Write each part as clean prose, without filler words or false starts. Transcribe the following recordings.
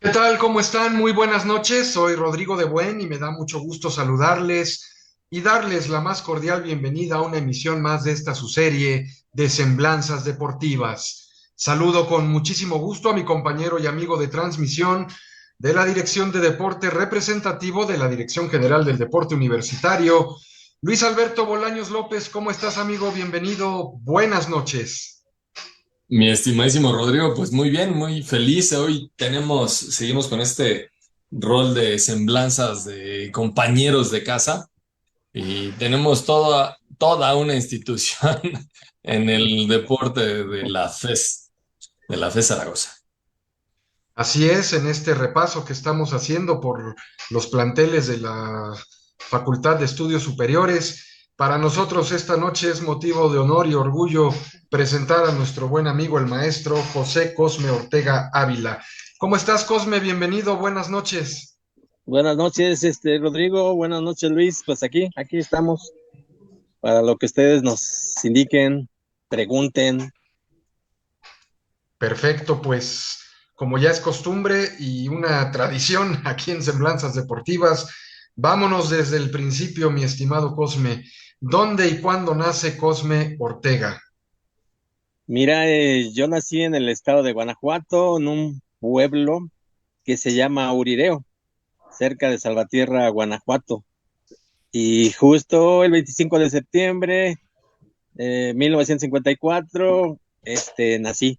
¿Qué tal? ¿Cómo están? Muy buenas noches. Soy Rodrigo de Buen y me da mucho gusto saludarles y darles la más cordial bienvenida a una emisión más de esta su serie de Semblanzas Deportivas. Saludo con muchísimo gusto a mi compañero y amigo de transmisión de la Dirección de Deporte representativo de la Dirección General del Deporte Universitario, Luis Alberto Bolaños López. ¿Cómo estás, amigo? Bienvenido. Buenas noches. Mi estimadísimo Rodrigo, pues muy bien, muy feliz. Seguimos con este rol de semblanzas de compañeros de casa y tenemos toda una institución en el deporte de la FES Zaragoza. Así es, en este repaso que estamos haciendo por los planteles de la Facultad de Estudios Superiores, para nosotros esta noche es motivo de honor y orgullo presentar a nuestro buen amigo el maestro José Cosme Ortega Ávila. ¿Cómo estás, Cosme? Bienvenido, buenas noches. Buenas noches, Rodrigo. Buenas noches, Luis. Pues aquí estamos para lo que ustedes nos indiquen, pregunten. Perfecto, pues como ya es costumbre y una tradición aquí en Semblanzas Deportivas, vámonos desde el principio, mi estimado Cosme. ¿Dónde y cuándo nace Cosme Ortega? Mira, yo nací en el estado de Guanajuato, en un pueblo que se llama Urireo, cerca de Salvatierra, Guanajuato. Y justo el 25 de septiembre de 1954, nací.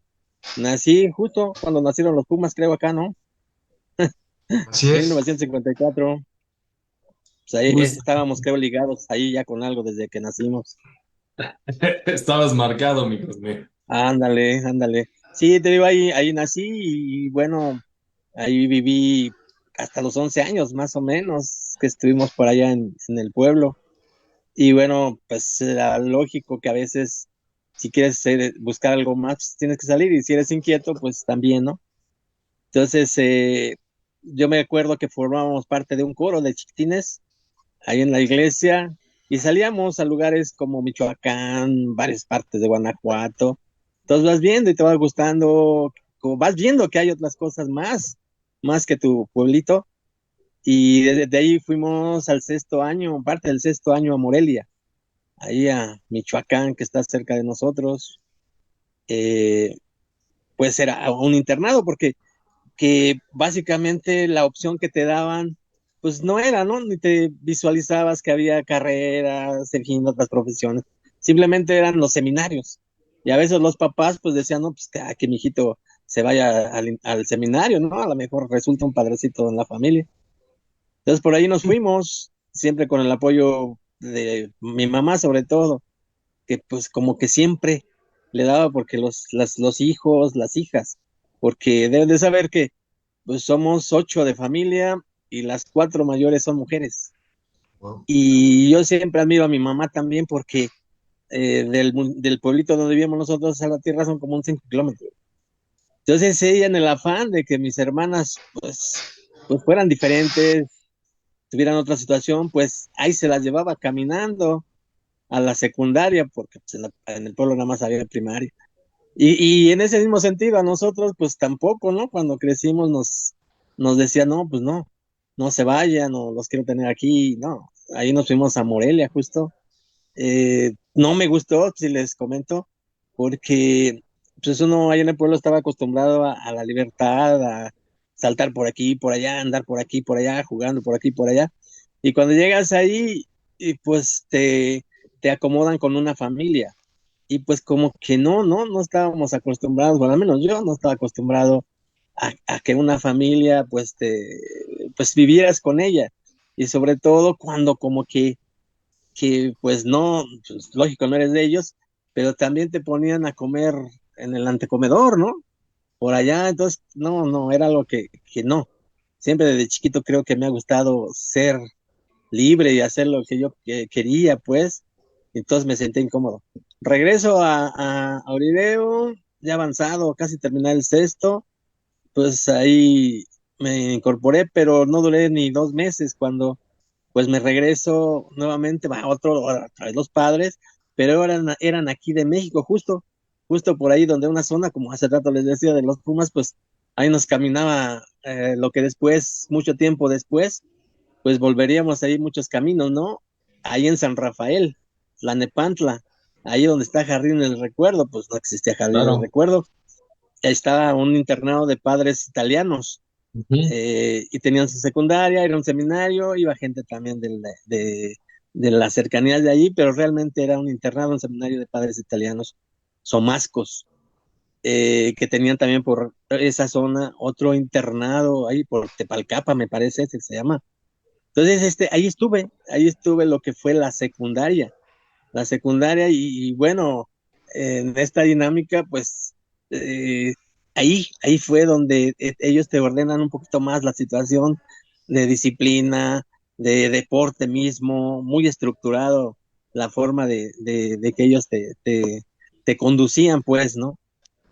Nací justo cuando nacieron los Pumas, creo acá, ¿no? Así es. 1954. Pues ahí Justo. estábamos, creo, ligados ahí ya con algo desde que nacimos. Estabas marcado, mi Cosme. Ándale, ándale. Sí, te digo, ahí nací y bueno, ahí viví hasta los 11 años más o menos que estuvimos por allá en el pueblo. Y bueno, pues era lógico que a veces si quieres buscar algo más, pues, tienes que salir y si eres inquieto, pues también, ¿no? Entonces, yo me acuerdo que formábamos parte de un coro de chiquitines ahí en la iglesia y salíamos a lugares como Michoacán, varias partes de Guanajuato. Entonces vas viendo y te va gustando, como vas viendo que hay otras cosas más que tu pueblito. Y desde ahí fuimos al sexto año, parte del sexto año a Morelia, ahí a Michoacán, que está cerca de nosotros. Eh, pues era un internado porque que básicamente la opción que te daban, pues no era, ¿no? Ni te visualizabas que había carreras, en fin, otras profesiones. Simplemente eran los seminarios. Y a veces los papás, pues decían, no, pues que mi hijito se vaya al seminario, ¿no? A lo mejor resulta un padrecito en la familia. Entonces por ahí nos fuimos, siempre con el apoyo de mi mamá sobre todo, que pues como que siempre le daba porque los hijos, las hijas, porque deben de saber que pues somos 8 de familia y las 4 mayores son mujeres. Wow. Y yo siempre admiro a mi mamá también porque del pueblito donde vivimos nosotros a la tierra son como un 5 kilómetros. Entonces ella en el afán de que mis hermanas pues fueran diferentes, tuvieran otra situación, pues ahí se las llevaba caminando a la secundaria porque pues, en el pueblo nada más había primaria. Y en ese mismo sentido, a nosotros, pues tampoco, ¿no? Cuando crecimos nos decían, no, pues no se vayan, o los quiero tener aquí, no. Ahí nos fuimos a Morelia, justo. No me gustó, si les comento, porque pues uno ahí en el pueblo estaba acostumbrado a la libertad, a saltar por aquí, por allá, andar por aquí, por allá, jugando por aquí, por allá. Y cuando llegas ahí, y pues te acomodan con una familia y pues como que no estábamos acostumbrados, bueno, al menos yo no estaba acostumbrado a que una familia pues vivieras con ella y sobre todo cuando como que pues no, pues, lógico, no eres de ellos, pero también te ponían a comer en el antecomedor, ¿no? Por allá, entonces, no, era algo que no. Siempre desde chiquito creo que me ha gustado ser libre y hacer lo que yo quería, pues, entonces me sentí incómodo. Regreso a Orideo, ya avanzado, casi terminar el sexto, pues ahí me incorporé, pero no duré ni 2 meses cuando pues me regreso nuevamente, va otra vez los padres, pero eran aquí de México, justo por ahí donde una zona, como hace rato les decía, de los Pumas, pues ahí nos caminaba lo que después, mucho tiempo después, pues volveríamos ahí muchos caminos, ¿no? Ahí en San Rafael, la Nepantla, ahí donde está Jardín del Recuerdo, pues no existía Jardín del Claro. Recuerdo, ahí estaba un internado de padres italianos, Ujú. y tenían su secundaria, era un seminario, iba gente también de las cercanías de allí, pero realmente era un internado, un seminario de padres italianos, somascos, que tenían también por esa zona otro internado, ahí por Tepalcapa, me parece, ese se llama. Entonces, ahí estuve lo que fue la secundaria y bueno, en esta dinámica, pues eh, ahí fue donde ellos te ordenan un poquito más la situación de disciplina, de deporte mismo, muy estructurado la forma de que ellos te conducían, pues, ¿no?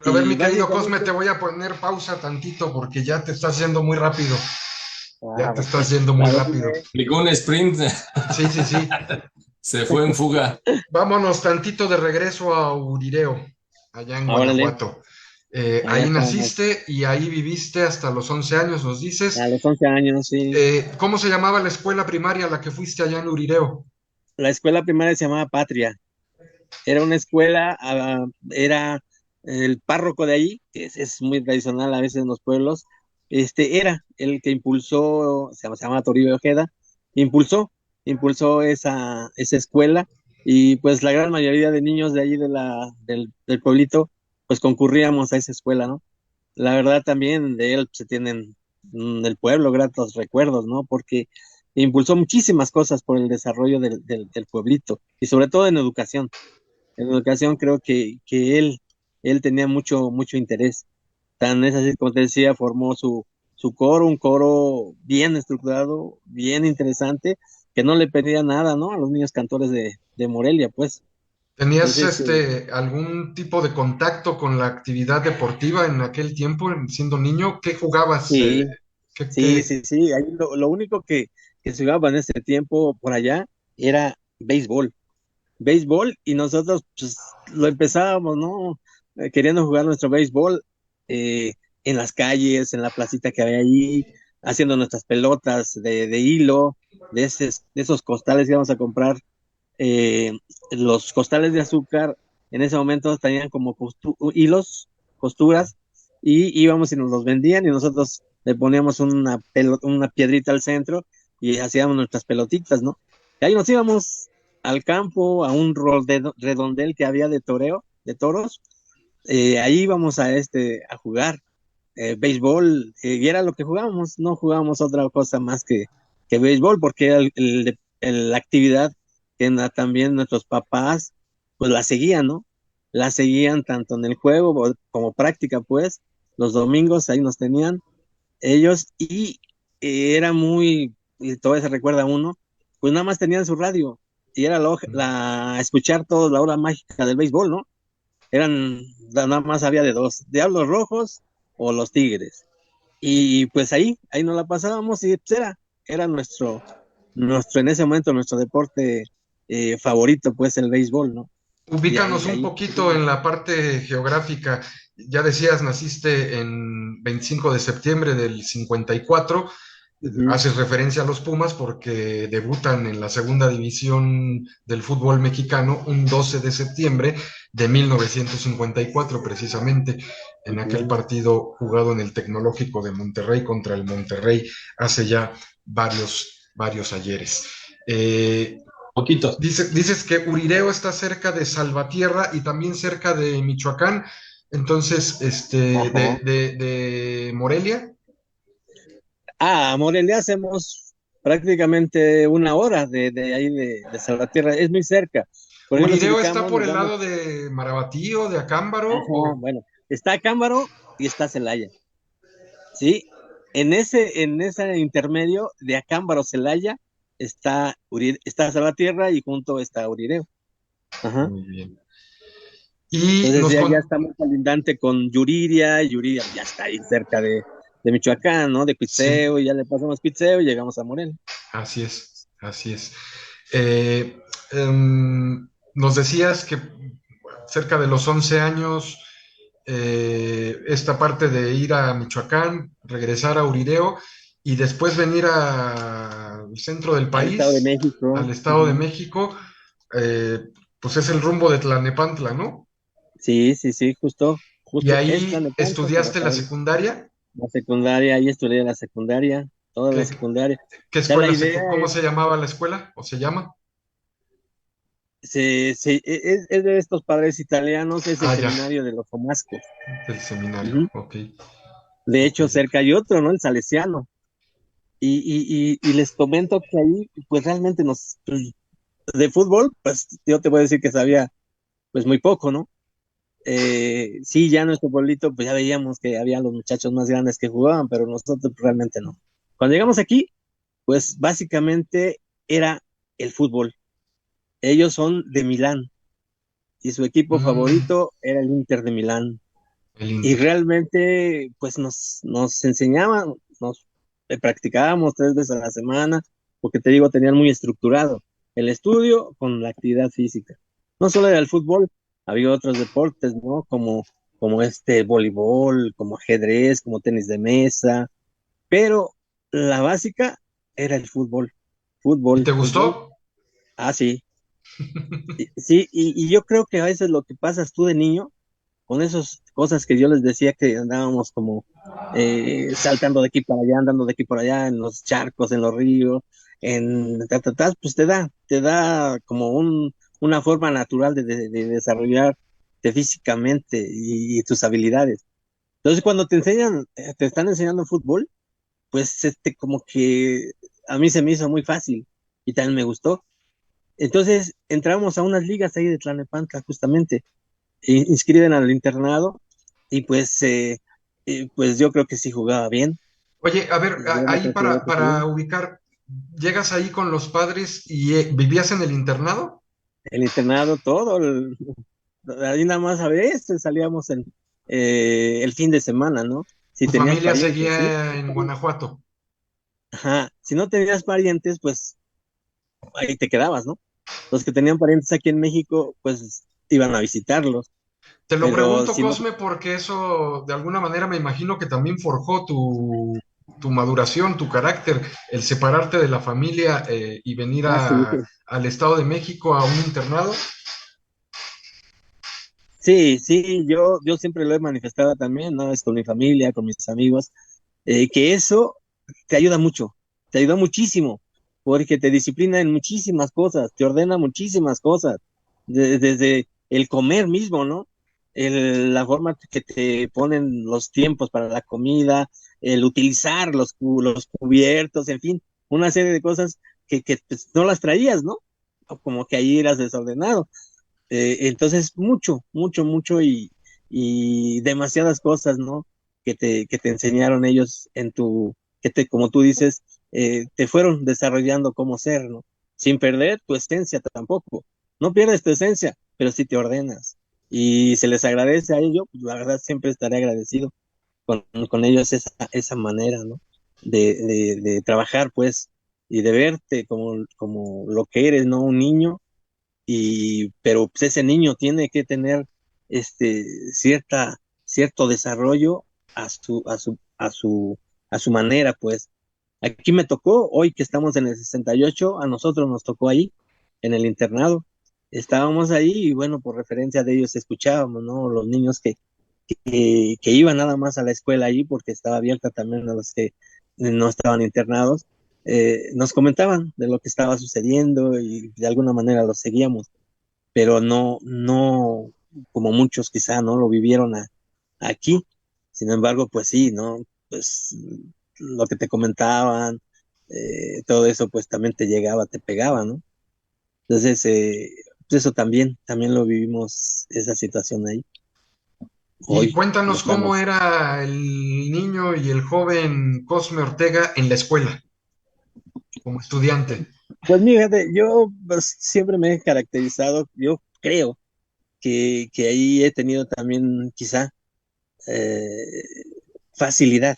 A ver, Y mi querido Cosme, básicamente, te voy a poner pausa tantito porque ya te estás yendo muy rápido. Ya te bueno, estás yendo muy a ver, rápido. Aplicó un sprint, Sí, sí, sí. se fue en fuga. Vámonos tantito de regreso a Urireo, allá en órale, Guanajuato. allá Ahí estábamos, naciste y ahí viviste hasta los 11 años, nos dices. a los 11 años, sí. ¿Cómo se llamaba la escuela primaria a la que fuiste allá en Urireo? La escuela primaria se llamaba Patria. Era una escuela, era el párroco de allí, que es muy tradicional a veces en los pueblos, era el que impulsó, se llama Toribio Ojeda, impulsó, impulsó esa escuela y pues la gran mayoría de niños de allí del pueblito, pues concurríamos a esa escuela, ¿no? La verdad también de él se tienen del pueblo gratos recuerdos, ¿no? Porque impulsó muchísimas cosas por el desarrollo del pueblito y sobre todo en educación. En educación creo que él tenía mucho interés. Tan es así, como te decía, formó su coro, un coro bien estructurado, bien interesante, que no le pedía nada, ¿no? A los niños cantores de Morelia, pues. ¿Tenías Entonces, algún tipo de contacto con la actividad deportiva en aquel tiempo, siendo niño? ¿Qué jugabas? sí, ¿Qué, sí, qué- sí, sí. Ahí lo único que se jugaba en ese tiempo por allá era béisbol. Béisbol y nosotros pues lo empezábamos, ¿no? Queriendo jugar nuestro béisbol eh, en las calles, en la placita que había allí, haciendo nuestras pelotas de hilo, de esos costales que íbamos a comprar. eh, los costales de azúcar en ese momento tenían como hilos, costuras, y íbamos y nos los vendían y nosotros le poníamos una piedrita al centro y hacíamos nuestras pelotitas, ¿no? Y ahí nos íbamos al campo, a un redondel que había de toreo, de toros, ahí íbamos a jugar béisbol, y era lo que jugábamos, no jugábamos otra cosa más que béisbol, porque era la actividad que también nuestros papás, pues la seguían, ¿no? La seguían tanto en el juego como práctica, pues, los domingos ahí nos tenían ellos y era y todavía se recuerda uno, pues nada más tenían su radio y era escuchar toda la hora mágica del béisbol, ¿no? Nada más había de dos, Diablos Rojos o los Tigres. Y pues ahí nos la pasábamos y pues era en ese momento, nuestro deporte favorito, pues el béisbol, ¿no? Y Ubícanos un ahí poquito en la parte geográfica. Ya decías, naciste en 25 de septiembre del 54. ujú, Haces referencia a los Pumas porque debutan en la segunda división del fútbol mexicano un 12 de septiembre de 1954, precisamente, en aquel ujú. partido jugado en el Tecnológico de Monterrey contra el Monterrey hace ya varios ayeres. Eh, Poquito. dices que Urireo está cerca de Salvatierra y también cerca de Michoacán, entonces, Ajá. de Morelia. A Morelia hacemos prácticamente una hora de ahí de Salvatierra, es muy cerca. Por ejemplo, si ¿Urireo está ubicamos, por nos el vamos, lado de Marabatío, de Acámbaro? ajá, bueno, está Cámbaro y está Celaya, ¿sí? En ese intermedio de Acámbaro, Celaya, está Salvatierra y junto está Urireo. Ajá. Muy bien. Y Entonces ya estamos colindante con Yuriria, y Yuriria ya está ahí cerca de Michoacán, ¿no? De sí, Cuitzeo, y ya le pasamos Cuitzeo y llegamos a Morelia. así es, así es. Eh, nos decías que cerca de los 11 años esta parte de ir a Michoacán, regresar a Urireo y después venir al centro del Al Estado de país, México. al Estado de Ujú. México, eh, pues es el rumbo de Tlalnepantla, ¿no? Sí, sí, sí, Y justo es ahí Tlalnepantla, pero estudiaste la para secundaria. la secundaria, ahí estudié la secundaria, toda la ¿Qué, secundaria. qué O sea, la escuela, idea cómo era, se llamaba la escuela o se llama? es de estos padres italianos, es el Ah, ya, seminario de los Omascos. del seminario, Ujú. ok, De ok, hecho, cerca hay otro, ¿no? El Salesiano. Y les comento que ahí, pues realmente pues, de fútbol, pues yo te voy a decir que sabía, pues muy poco, ¿no? Sí, ya nuestro pueblito, pues ya veíamos que había los muchachos más grandes que jugaban, pero nosotros pues, realmente no. Cuando llegamos aquí, pues básicamente era el fútbol. Ellos son de Milán y su equipo Mm, favorito era el Inter de Milán. el Y Inter. realmente, pues nos enseñaban, nos practicábamos 3 veces a la semana, porque te digo, tenían muy estructurado el estudio con la actividad física. No solo era el fútbol, había otros deportes, ¿no? Como este voleibol, como ajedrez, como tenis de mesa, pero la básica era el fútbol, ¿Y te fútbol, fútbol. gustó? Ah, sí, sí, y yo creo que a veces lo que pasas tú de niño con esas cosas que yo les decía que andábamos como saltando de aquí para allá, andando de aquí para allá, en los charcos, en los ríos, pues te da como una forma natural de desarrollarte físicamente y tus habilidades. Entonces, cuando te están enseñando fútbol, pues como que a mí se me hizo muy fácil y también me gustó. Entonces, entramos a unas ligas ahí de Tlalnepantla, justamente inscriben al internado y pues yo creo que sí jugaba bien. Oye, a ver, Yo me ahí considero que para sí. ubicar, llegas ahí con los padres y vivías en el internado. El internado, ahí nada más a veces salíamos el fin de semana, ¿no? Si Tu tenías familia parientes, ¿sí? seguía en Guanajuato. Ajá. Si no tenías parientes, pues ahí te quedabas, ¿no? Los que tenían parientes aquí en México, pues iban a visitarlos. Te lo Pero pregunto, si no, Cosme, porque eso de alguna manera me imagino que también forjó tu maduración, tu carácter, el separarte de la familia y venir sí. al Estado de México a un internado. Sí, sí, yo siempre lo he manifestado también, ¿no? Es con mi familia, con mis amigos, que eso te ayuda mucho, te ayuda muchísimo, porque te disciplina en muchísimas cosas, te ordena muchísimas cosas, desde el comer mismo, ¿no? La forma que te ponen los tiempos para la comida, el utilizar los cubiertos, en fin, una serie de cosas que pues, no las traías, ¿no? O como que ahí eras desordenado. Entonces, mucho, mucho, mucho y demasiadas cosas, ¿no? Que te enseñaron ellos como tú dices, te fueron desarrollando como ser, ¿no? Sin perder tu esencia tampoco. No pierdes tu esencia, pero sí te ordenas. Y se les agradece a ellos, pues la verdad siempre estaré agradecido con ellos esa manera, ¿no? De trabajar, pues, y de verte como lo que eres, ¿no? Un niño pero pues, ese niño tiene que tener este cierto desarrollo a su manera, pues. Aquí me tocó, hoy que estamos en el 68 a nosotros nos tocó ahí, en el internado. Estábamos ahí y bueno, por referencia de ellos escuchábamos, ¿no? Los niños que iban nada más a la escuela ahí, porque estaba abierta también a los que no estaban internados, nos comentaban de lo que estaba sucediendo y de alguna manera lo seguíamos, pero no como muchos quizá no lo vivieron aquí. Sin embargo, pues sí, ¿no? Pues lo que te comentaban, todo eso pues también te llegaba, te pegaba, ¿no? Entonces, pues eso también lo vivimos, esa situación ahí. Y Hoy, de cuéntanos cómo plano. era el niño y el joven Cosme Ortega en la escuela, como estudiante. Pues fíjate, yo pues, siempre me he caracterizado, yo creo que ahí he tenido también quizá eh, facilidad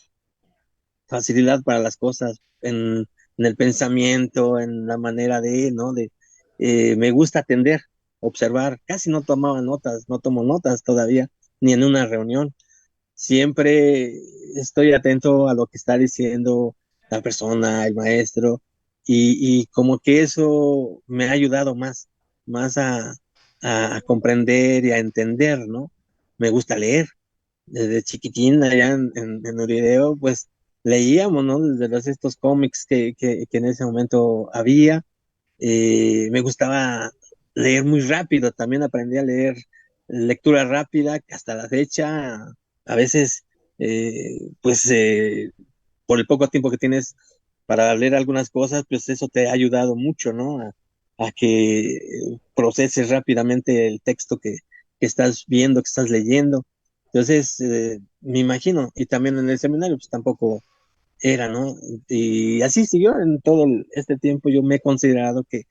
facilidad para las cosas, en el pensamiento, en la manera ¿no? Me gusta atender, observar, casi no tomaba notas, no tomo notas todavía, ni en una reunión. Siempre estoy atento a lo que está diciendo la persona, el maestro, y como que eso me ha ayudado más a comprender y a entender, ¿no? Me gusta leer. Desde chiquitín, allá en Urideo, pues leíamos, ¿no? Desde estos cómics que en ese momento había. Me gustaba leer muy rápido, también aprendí a leer lectura rápida, que hasta la fecha, a veces, pues por el poco tiempo que tienes para leer algunas cosas, pues eso te ha ayudado mucho, ¿no? A que proceses rápidamente el texto que estás viendo, que estás leyendo. Entonces, me imagino, y también en el seminario, pues tampoco era, ¿no? Y así siguió en todo este tiempo. Yo me he considerado que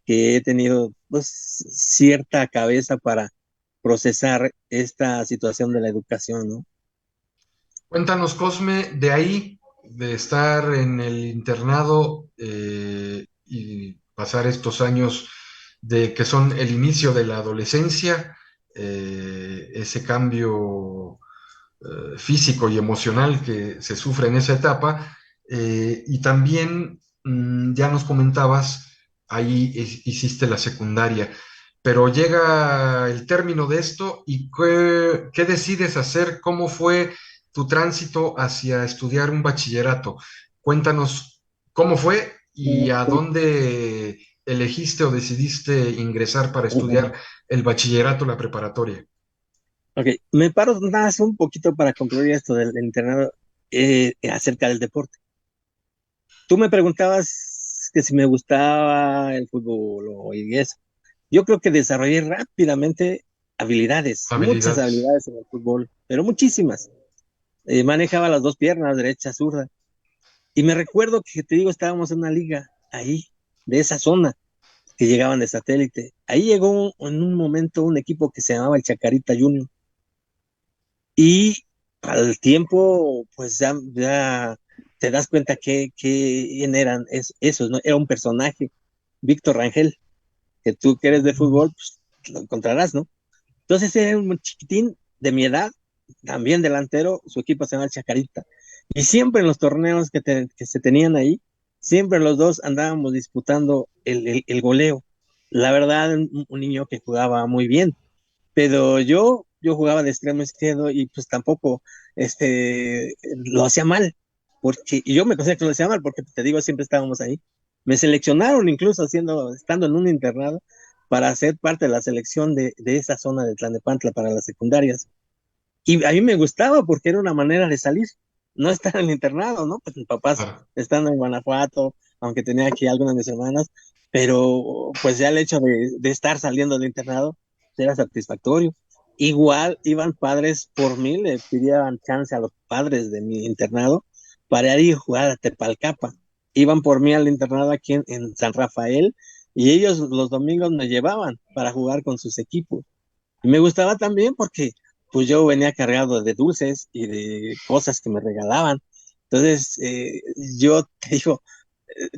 he tenido pues cierta cabeza para procesar esta situación de la educación, ¿no? Cuéntanos, Cosme, de ahí, de estar en el internado y pasar estos años de que son el inicio de la adolescencia, ese cambio físico y emocional que se sufre en esa etapa, y también ya nos comentabas, ahí hiciste la secundaria, pero llega el término de esto y ¿qué decides hacer? ¿Cómo fue tu tránsito hacia estudiar un bachillerato? Cuéntanos cómo fue y a dónde elegiste o decidiste ingresar para estudiar el bachillerato, la preparatoria. Ok, me paro nada más un poquito para concluir esto del internado acerca del deporte. Tú me preguntabas que si me gustaba el fútbol y eso. Yo creo que desarrollé rápidamente habilidades, muchas Habilidades. habilidades en el fútbol, pero muchísimas. Manejaba las dos piernas, derecha, zurda. Y me recuerdo que te digo, estábamos en una liga ahí, de esa zona, que llegaban de satélite. Ahí llegó en un momento un equipo que se llamaba el Chacarita Junior. Y al tiempo, pues ya te das cuenta quién eran esos, ¿no? Era un personaje, Víctor Rangel, que tú que eres de fútbol, pues lo encontrarás, ¿no? Entonces era un chiquitín de mi edad, también delantero, su equipo se llama el Chacarita. Y siempre en los torneos que se tenían ahí, siempre los dos andábamos disputando el goleo. La verdad, un niño que jugaba muy bien, pero yo jugaba de extremo izquierdo y pues tampoco lo hacía mal, porque y yo me considero que lo hacía mal, porque te digo, siempre estábamos ahí. Me seleccionaron incluso estando en un internado para ser parte de la selección de esa zona de Tlalnepantla para las secundarias. Y a mí me gustaba porque era una manera de salir, no estar en el internado, ¿no? Pues mis papás Claro. estando en Guanajuato, aunque tenía aquí algunas de mis hermanas, pero pues ya el hecho de estar saliendo del internado era satisfactorio. Igual iban padres por mí, le pidían chance a los padres de mi internado para ir a jugar a Tepalcapa. Iban por mí al internado aquí en San Rafael y ellos los domingos me llevaban para jugar con sus equipos. Y me gustaba también porque pues yo venía cargado de dulces y de cosas que me regalaban. Entonces, yo te digo,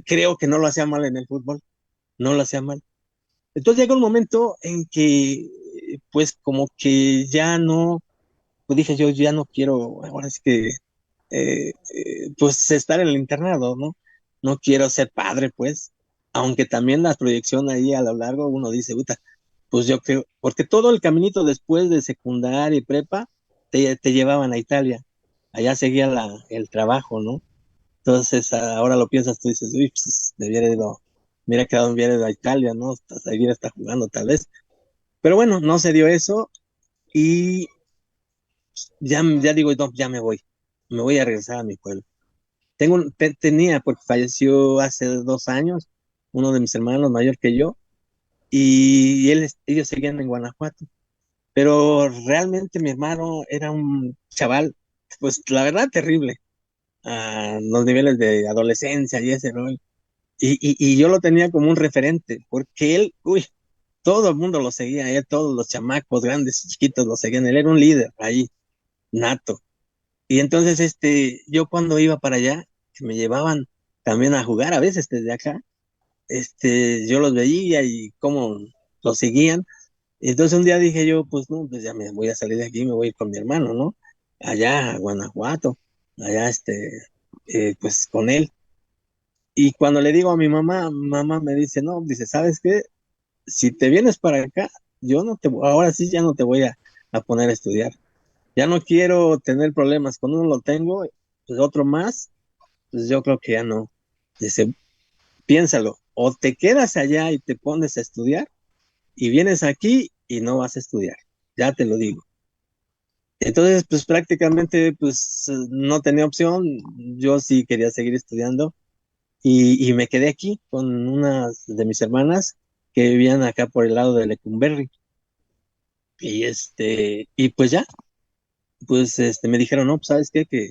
creo que no lo hacía mal en el fútbol, no lo hacía mal. Entonces llega un momento en que, pues como que ya no, pues dije yo ya no quiero, ahora es que, pues estar en el internado, ¿no? No quiero ser padre, pues, aunque también la proyección ahí a lo largo uno dice, puta, pues yo creo, porque todo el caminito después de secundaria y prepa te llevaban a Italia, allá seguía el trabajo, ¿no? Entonces ahora lo piensas, tú dices, uy, pues me hubiera quedado, me hubiera ido a Italia, ¿no? Hasta seguir hasta jugando tal vez. Pero bueno, no se dio eso y ya digo, no, ya me voy a regresar a mi pueblo. Tenía, porque falleció hace 2 años, uno de mis hermanos mayor que yo, y ellos seguían en Guanajuato. Pero realmente mi hermano era un chaval, pues la verdad terrible, a los niveles de adolescencia y ese rol. Y yo lo tenía como un referente, porque él, uy, todo el mundo lo seguía, él, todos los chamacos, grandes y chiquitos lo seguían, él era un líder ahí, nato. Y entonces, yo cuando iba para allá, que me llevaban también a jugar a veces desde acá, yo los veía y cómo lo seguían. Y entonces un día dije yo, pues no, pues ya me voy a salir de aquí, me voy a ir con mi hermano, ¿no? Allá a Guanajuato, allá pues con él. Y cuando le digo a mi mamá me dice, no, dice, ¿sabes qué? Si te vienes para acá, yo no te, ahora sí ya no te voy a poner a estudiar. Ya no quiero tener problemas. Cuando uno lo tengo, pues otro más, pues yo creo que ya no. Dice, piénsalo, o te quedas allá y te pones a estudiar, y vienes aquí y no vas a estudiar. Ya te lo digo. Entonces, pues prácticamente, pues no tenía opción. Yo sí quería seguir estudiando y me quedé aquí con unas de mis hermanas que vivían acá por el lado de Lecumberri. Y pues ya, pues me dijeron, no, pues sabes qué, que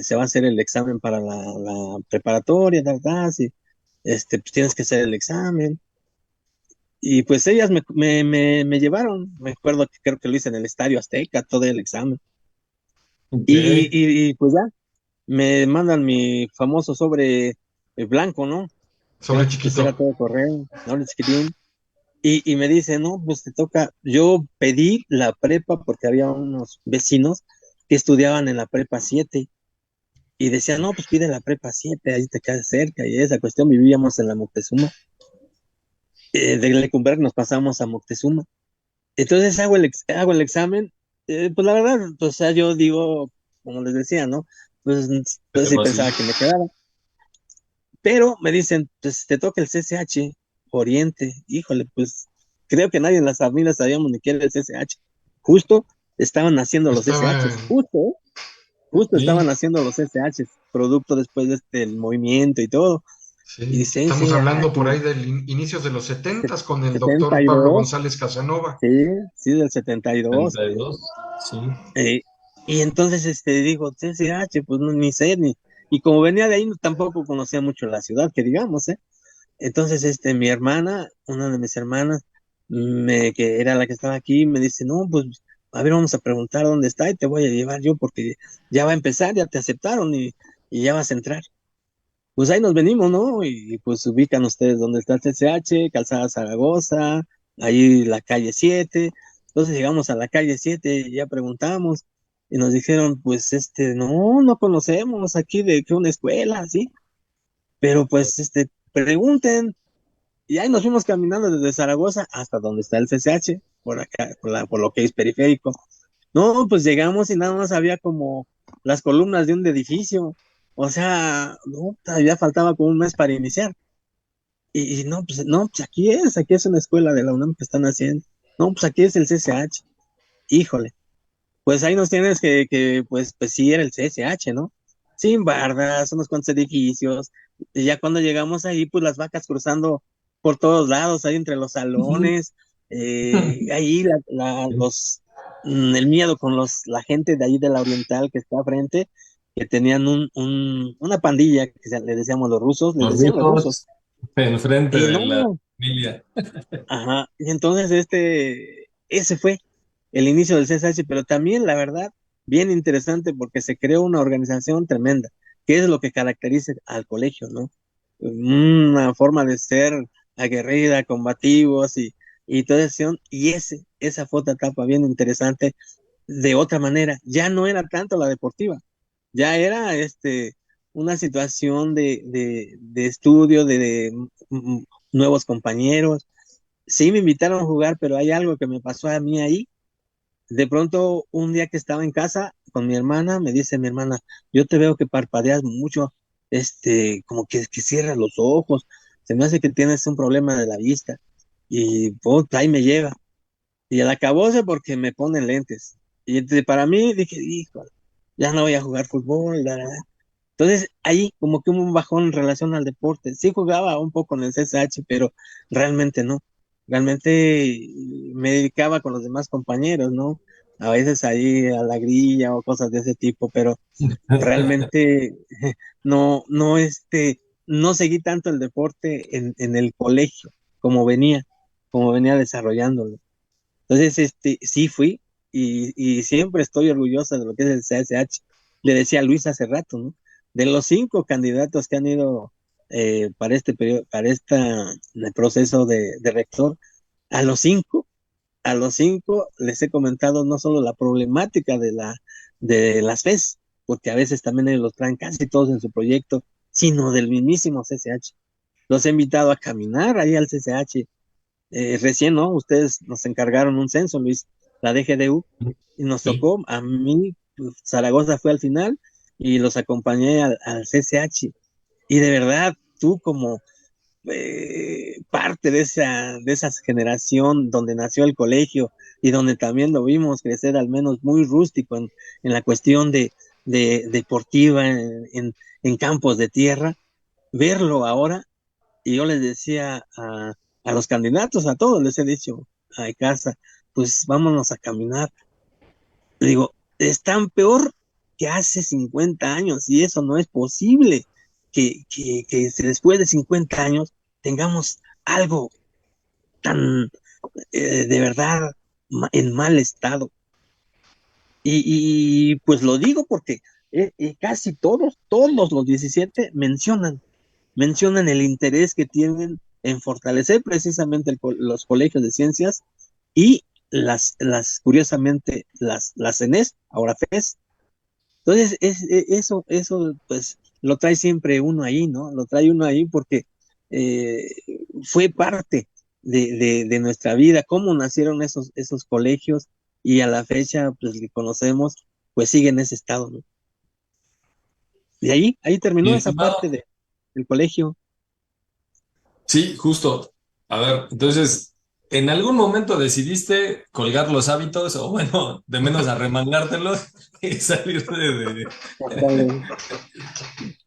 se va a hacer el examen para la preparatoria, tal, tal, sí, pues tienes que hacer el examen. Y pues ellas me llevaron, me acuerdo que creo que lo hice en el Estadio Azteca, todo el examen. Ok. Y pues ya, me mandan mi famoso sobre blanco, ¿no? Sobre Creo que pues era chiquito. todo correo, ¿no? Chiquitín. Y me dice, no, pues te toca. Yo pedí la prepa porque había unos vecinos que estudiaban en la prepa 7 y decían, no, pues pide la prepa 7, ahí te quedas cerca. Y esa cuestión, vivíamos en la Moctezuma. De Lecumberri nos pasamos a Moctezuma. Entonces hago el examen. Pues la verdad, pues, o sea, yo digo, como les decía, ¿no? Pues, ¿Qué pues te sí pasó? pensaba que me quedaba. Pero me dicen, pues te toca el CCH Oriente. Híjole, pues creo que nadie en las familias sabíamos ni qué era el CCH. Justo estaban haciendo los Estaba, CCHs, justo estaban Sí, haciendo los CCHs, producto después de el movimiento y todo. Y sí, dice estamos hablando por CCH, ahí del inicios de los setentas con el doctor Pablo 72, González Casanova. sí, sí, del 72. 32, sí. Eh, y entonces digo, CCH, pues no, ni sé, y como venía de ahí, tampoco conocía mucho la ciudad, que digamos, ¿eh? Entonces, mi hermana, una de mis hermanas, que era la que estaba aquí, me dice, no, pues, a ver, vamos a preguntar dónde está y te voy a llevar yo porque ya va a empezar, ya te aceptaron y ya vas a entrar. Pues ahí nos venimos, ¿no? Y pues ubican ustedes dónde está el CCH, Calzada Zaragoza, ahí la calle 7. Entonces llegamos a la calle 7 y ya preguntamos y nos dijeron, pues, no, no conocemos aquí de que una escuela, ¿sí? Pero pues, pregunten. Y ahí nos fuimos caminando desde Zaragoza hasta donde está el CCH, por acá, por lo que es periférico. No, pues llegamos y nada más había como las columnas de un edificio. O sea, no, todavía faltaba como un mes para iniciar. Y no, pues no, pues aquí es una escuela de la UNAM que están haciendo. No, pues aquí es el CCH. Híjole, pues ahí nos tienes pues sí era el CSH, ¿no? Sin bardas, unos cuantos edificios. Y ya cuando llegamos ahí, pues las vacas cruzando por todos lados, ahí entre los salones, ahí el miedo con la gente de ahí de la Oriental que está frente, que tenían una pandilla le decíamos los rusos, les Los decían los rusos. ricos enfrente Y de la no, familia. ajá, y entonces ese fue el inicio del CSH, pero también la verdad, bien interesante porque se creó una organización tremenda, que es lo que caracteriza al colegio, ¿no? Una forma de ser aguerrida, combativos y toda esa, esa fue otra etapa bien interesante de otra manera, ya no era tanto la deportiva, ya era una situación de estudio, de nuevos compañeros. Sí, me invitaron a jugar, pero hay algo que me pasó a mí ahí. De pronto, un día que estaba en casa con mi hermana, me dice mi hermana, yo te veo que parpadeas mucho, como que cierras los ojos, se me hace que tienes un problema de la vista. Y puta, ahí me lleva. Y al acabóse porque me ponen lentes. Y para mí dije, hijo, ya no voy a jugar fútbol, la verdad. Entonces, ahí como que hubo un bajón en relación al deporte. Sí jugaba un poco en el CSH, pero realmente no. Realmente me dedicaba con los demás compañeros, ¿no? A veces ahí a la grilla o cosas de ese tipo, pero realmente no, no, no seguí tanto el deporte en el colegio como venía desarrollándolo. Entonces, sí fui y siempre estoy orgullosa de lo que es el CSH. Le decía a Luis hace rato, ¿no? De los 5 candidatos que han ido para este periodo, para este proceso de rector, a los 5 a los 5 les he comentado no solo la problemática de las FES, porque a veces también ellos los traen casi todos en su proyecto, sino del mismísimo CCH. Los he invitado a caminar ahí al CCH. Recién, ¿no? Ustedes nos encargaron un censo, Luis, la DGDU, y nos Sí. tocó, a mí, pues, Zaragoza fue al final, y los acompañé al CCH. Y de verdad, tú como parte de esa generación donde nació el colegio y donde también lo vimos crecer al menos muy rústico en la cuestión de deportiva en campos de tierra, verlo ahora, y yo les decía a los candidatos, a todos les he dicho a casa, pues vámonos a caminar. Le digo, están peor que hace 50 años y eso no es posible que después de 50 años tengamos algo tan de verdad en mal estado. Pues lo digo porque casi todos los 17 mencionan el interés que tienen en fortalecer precisamente los colegios de ciencias y curiosamente, las CENES, ahora FES. Entonces, eso, pues, lo trae siempre uno ahí, ¿no? Lo trae uno ahí porque eh, fue parte de nuestra vida, cómo nacieron esos colegios, y a la fecha, pues, que conocemos, pues sigue en ese estado, ¿no? Y ahí Mi terminó esa parte estimado, del colegio. sí, justo. A ver, entonces, ¿en algún momento decidiste colgar los hábitos o bueno, de menos arremangártelos y salir Exactamente.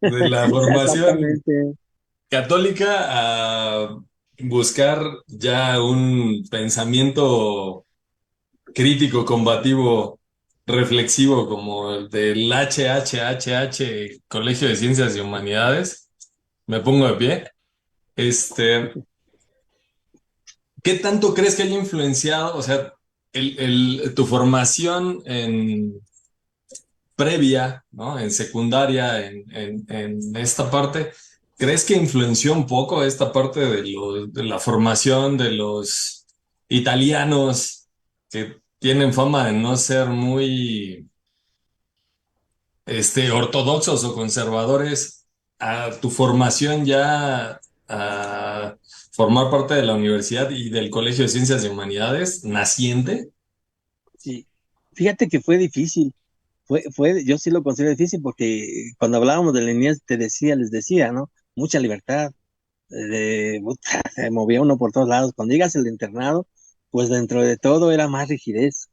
de la formación Exactamente. católica a buscar ya un pensamiento crítico, combativo, reflexivo como el del HHHH, Colegio de Ciencias y Humanidades? Me pongo de pie. Este, ¿Qué tanto crees que haya influenciado, o sea, tu formación en previa, ¿no? En secundaria, en esta parte, ¿crees que influenció un poco esta parte de la formación de los italianos que tienen fama de no ser muy ortodoxos o conservadores a tu formación ya a formar parte de la universidad y del Colegio de Ciencias y Humanidades naciente? Sí. Fíjate que fue difícil. Yo sí lo considero difícil porque cuando hablábamos de la niñez les decía, ¿no? Mucha libertad, puta, se movía uno por todos lados. Cuando llegas al internado, pues dentro de todo era más rigidez,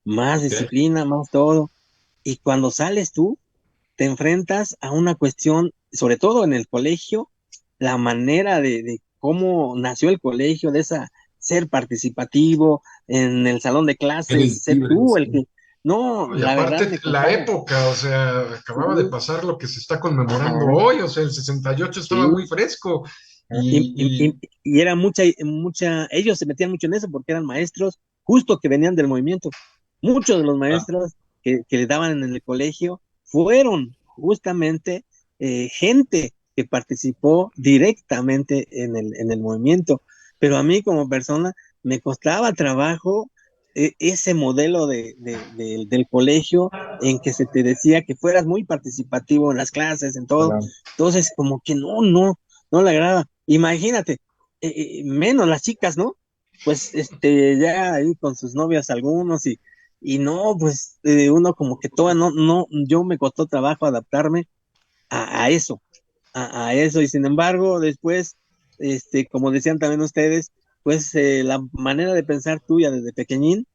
más ¿Qué? disciplina, más todo. Y cuando sales tú, te enfrentas a una cuestión, sobre todo en el colegio, la manera de cómo nació el colegio, de esa ser participativo en el salón de clases, Eres ser libre, tú el sí. que, no, Y la verdad aparte me la costaba. época, o sea, acababa de Sí, pasar lo que se está conmemorando ajá, hoy, o sea, el 68 estaba sí. muy fresco Y, y, y, y, y era ellos se metían mucho en eso porque eran maestros justo que venían del movimiento. Muchos de los Ah, maestros que le daban en el colegio fueron justamente gente que participó directamente en el movimiento. Pero a mí como persona me costaba trabajo ese modelo del colegio en que se te decía que fueras muy participativo en las clases, en todo. ah, Entonces, como que no le agrada. Imagínate, menos las chicas, ¿no? Pues ya ahí con sus novias algunos y no, pues uno como que todo, no, yo me costó trabajo adaptarme a eso, a eso, y sin embargo, después, como decían también ustedes, pues la manera de pensar tuya desde pequeñín,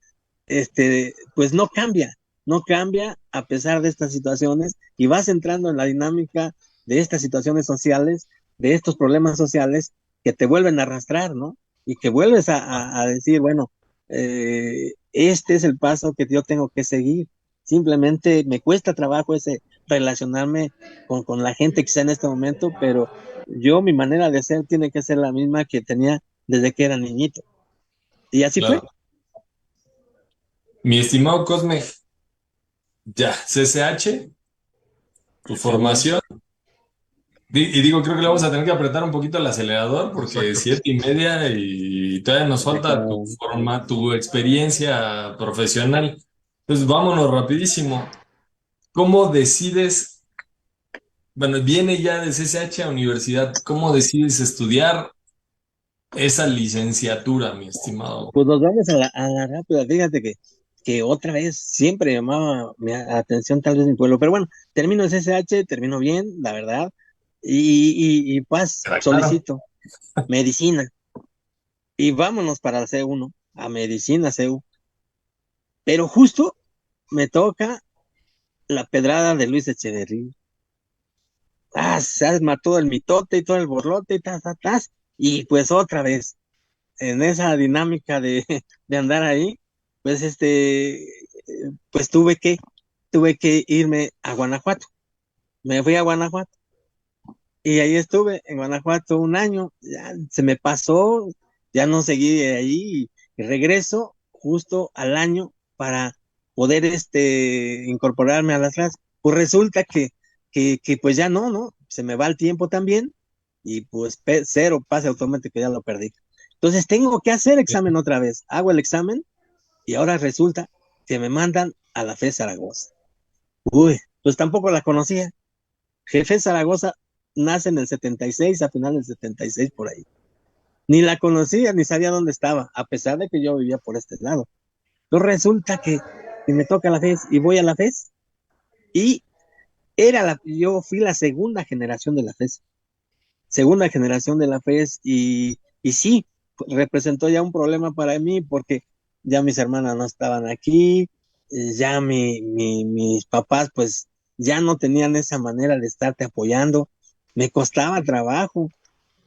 pues no cambia a pesar de estas situaciones, y vas entrando en la dinámica de estas situaciones sociales, de estos problemas sociales que te vuelven a arrastrar, ¿no? Y que vuelves ah, a decir, bueno, este es el paso que yo tengo que seguir. Simplemente me cuesta trabajo ese relacionarme con la gente quizá en este momento, pero mi manera de ser tiene que ser la misma que tenía desde que era niñito. Y así fue. claro. Mi estimado Cosme, ya, CCH, tu Ajá. formación Y digo, creo que le vamos a tener que apretar un poquito el acelerador porque Exacto. 7:30 y todavía nos falta tu forma, tu experiencia profesional. Entonces, vámonos rapidísimo. ¿Cómo decides, bueno, viene ya de CCH a universidad, cómo decides estudiar esa licenciatura, mi estimado? Pues nos vamos a la rápida. Fíjate que otra vez siempre llamaba mi atención tal vez mi pueblo. Pero bueno, termino el CCH, termino bien, la verdad. Y pues Queda claro. solicito medicina. Y vámonos para la C1, a medicina CU. Pero justo me toca la pedrada de Luis Echeverría. Se arma todo el mitote y todo el borlote y tas. Y pues otra vez, en esa dinámica de, de andar ahí, pues pues tuve que irme a Guanajuato. Me fui a Guanajuato y ahí estuve en Guanajuato un año. Ya se me pasó, ya no seguí ahí y regreso justo al año para poder incorporarme a las clases. Pues resulta que pues ya no, se me va el tiempo también y pues cero pase automático, ya lo perdí. Entonces tengo que hacer examen otra vez. Hago el examen y ahora resulta que me mandan a la FE Zaragoza. Uy, pues tampoco la conocía. Jefe Zaragoza nace en el 76, a finales del 76 por ahí. Ni la conocía, ni sabía dónde estaba, a pesar de que yo vivía por este lado. Entonces resulta que me toca la FES y voy a la FES y yo fui la segunda generación de la FES, segunda generación de la FES y sí, representó ya un problema para mí porque ya mis hermanas no estaban aquí, ya mis papás pues ya no tenían esa manera de estarte apoyando, me costaba trabajo,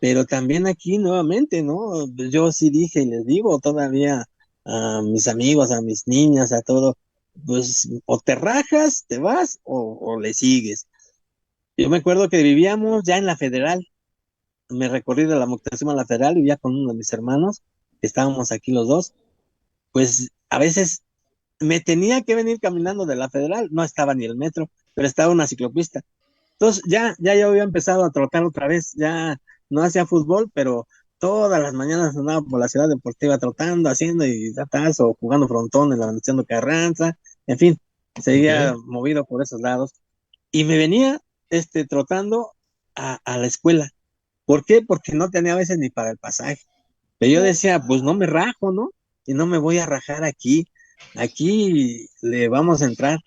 pero también aquí nuevamente, ¿no? Yo sí dije y les digo todavía a mis amigos, a mis niñas, a todo, pues o te rajas, te vas o le sigues. Yo me acuerdo que vivíamos ya en la Federal, me recorrí de la Moctezuma a la Federal, vivía con uno de mis hermanos, estábamos aquí los dos, pues a veces me tenía que venir caminando de la Federal, no estaba ni el metro, pero estaba una ciclopista. Entonces ya yo había empezado a trotar otra vez, ya no hacía fútbol, pero todas las mañanas andaba por la ciudad deportiva trotando, haciendo y tatas, o jugando frontón en la Venustiano Carranza, en fin, seguía Ok. movido por esos lados. Y me venía trotando a la escuela. ¿Por qué? Porque no tenía a veces ni para el pasaje. Pero yo decía, pues no me rajo, ¿no? Y no me voy a rajar aquí le vamos a entrar.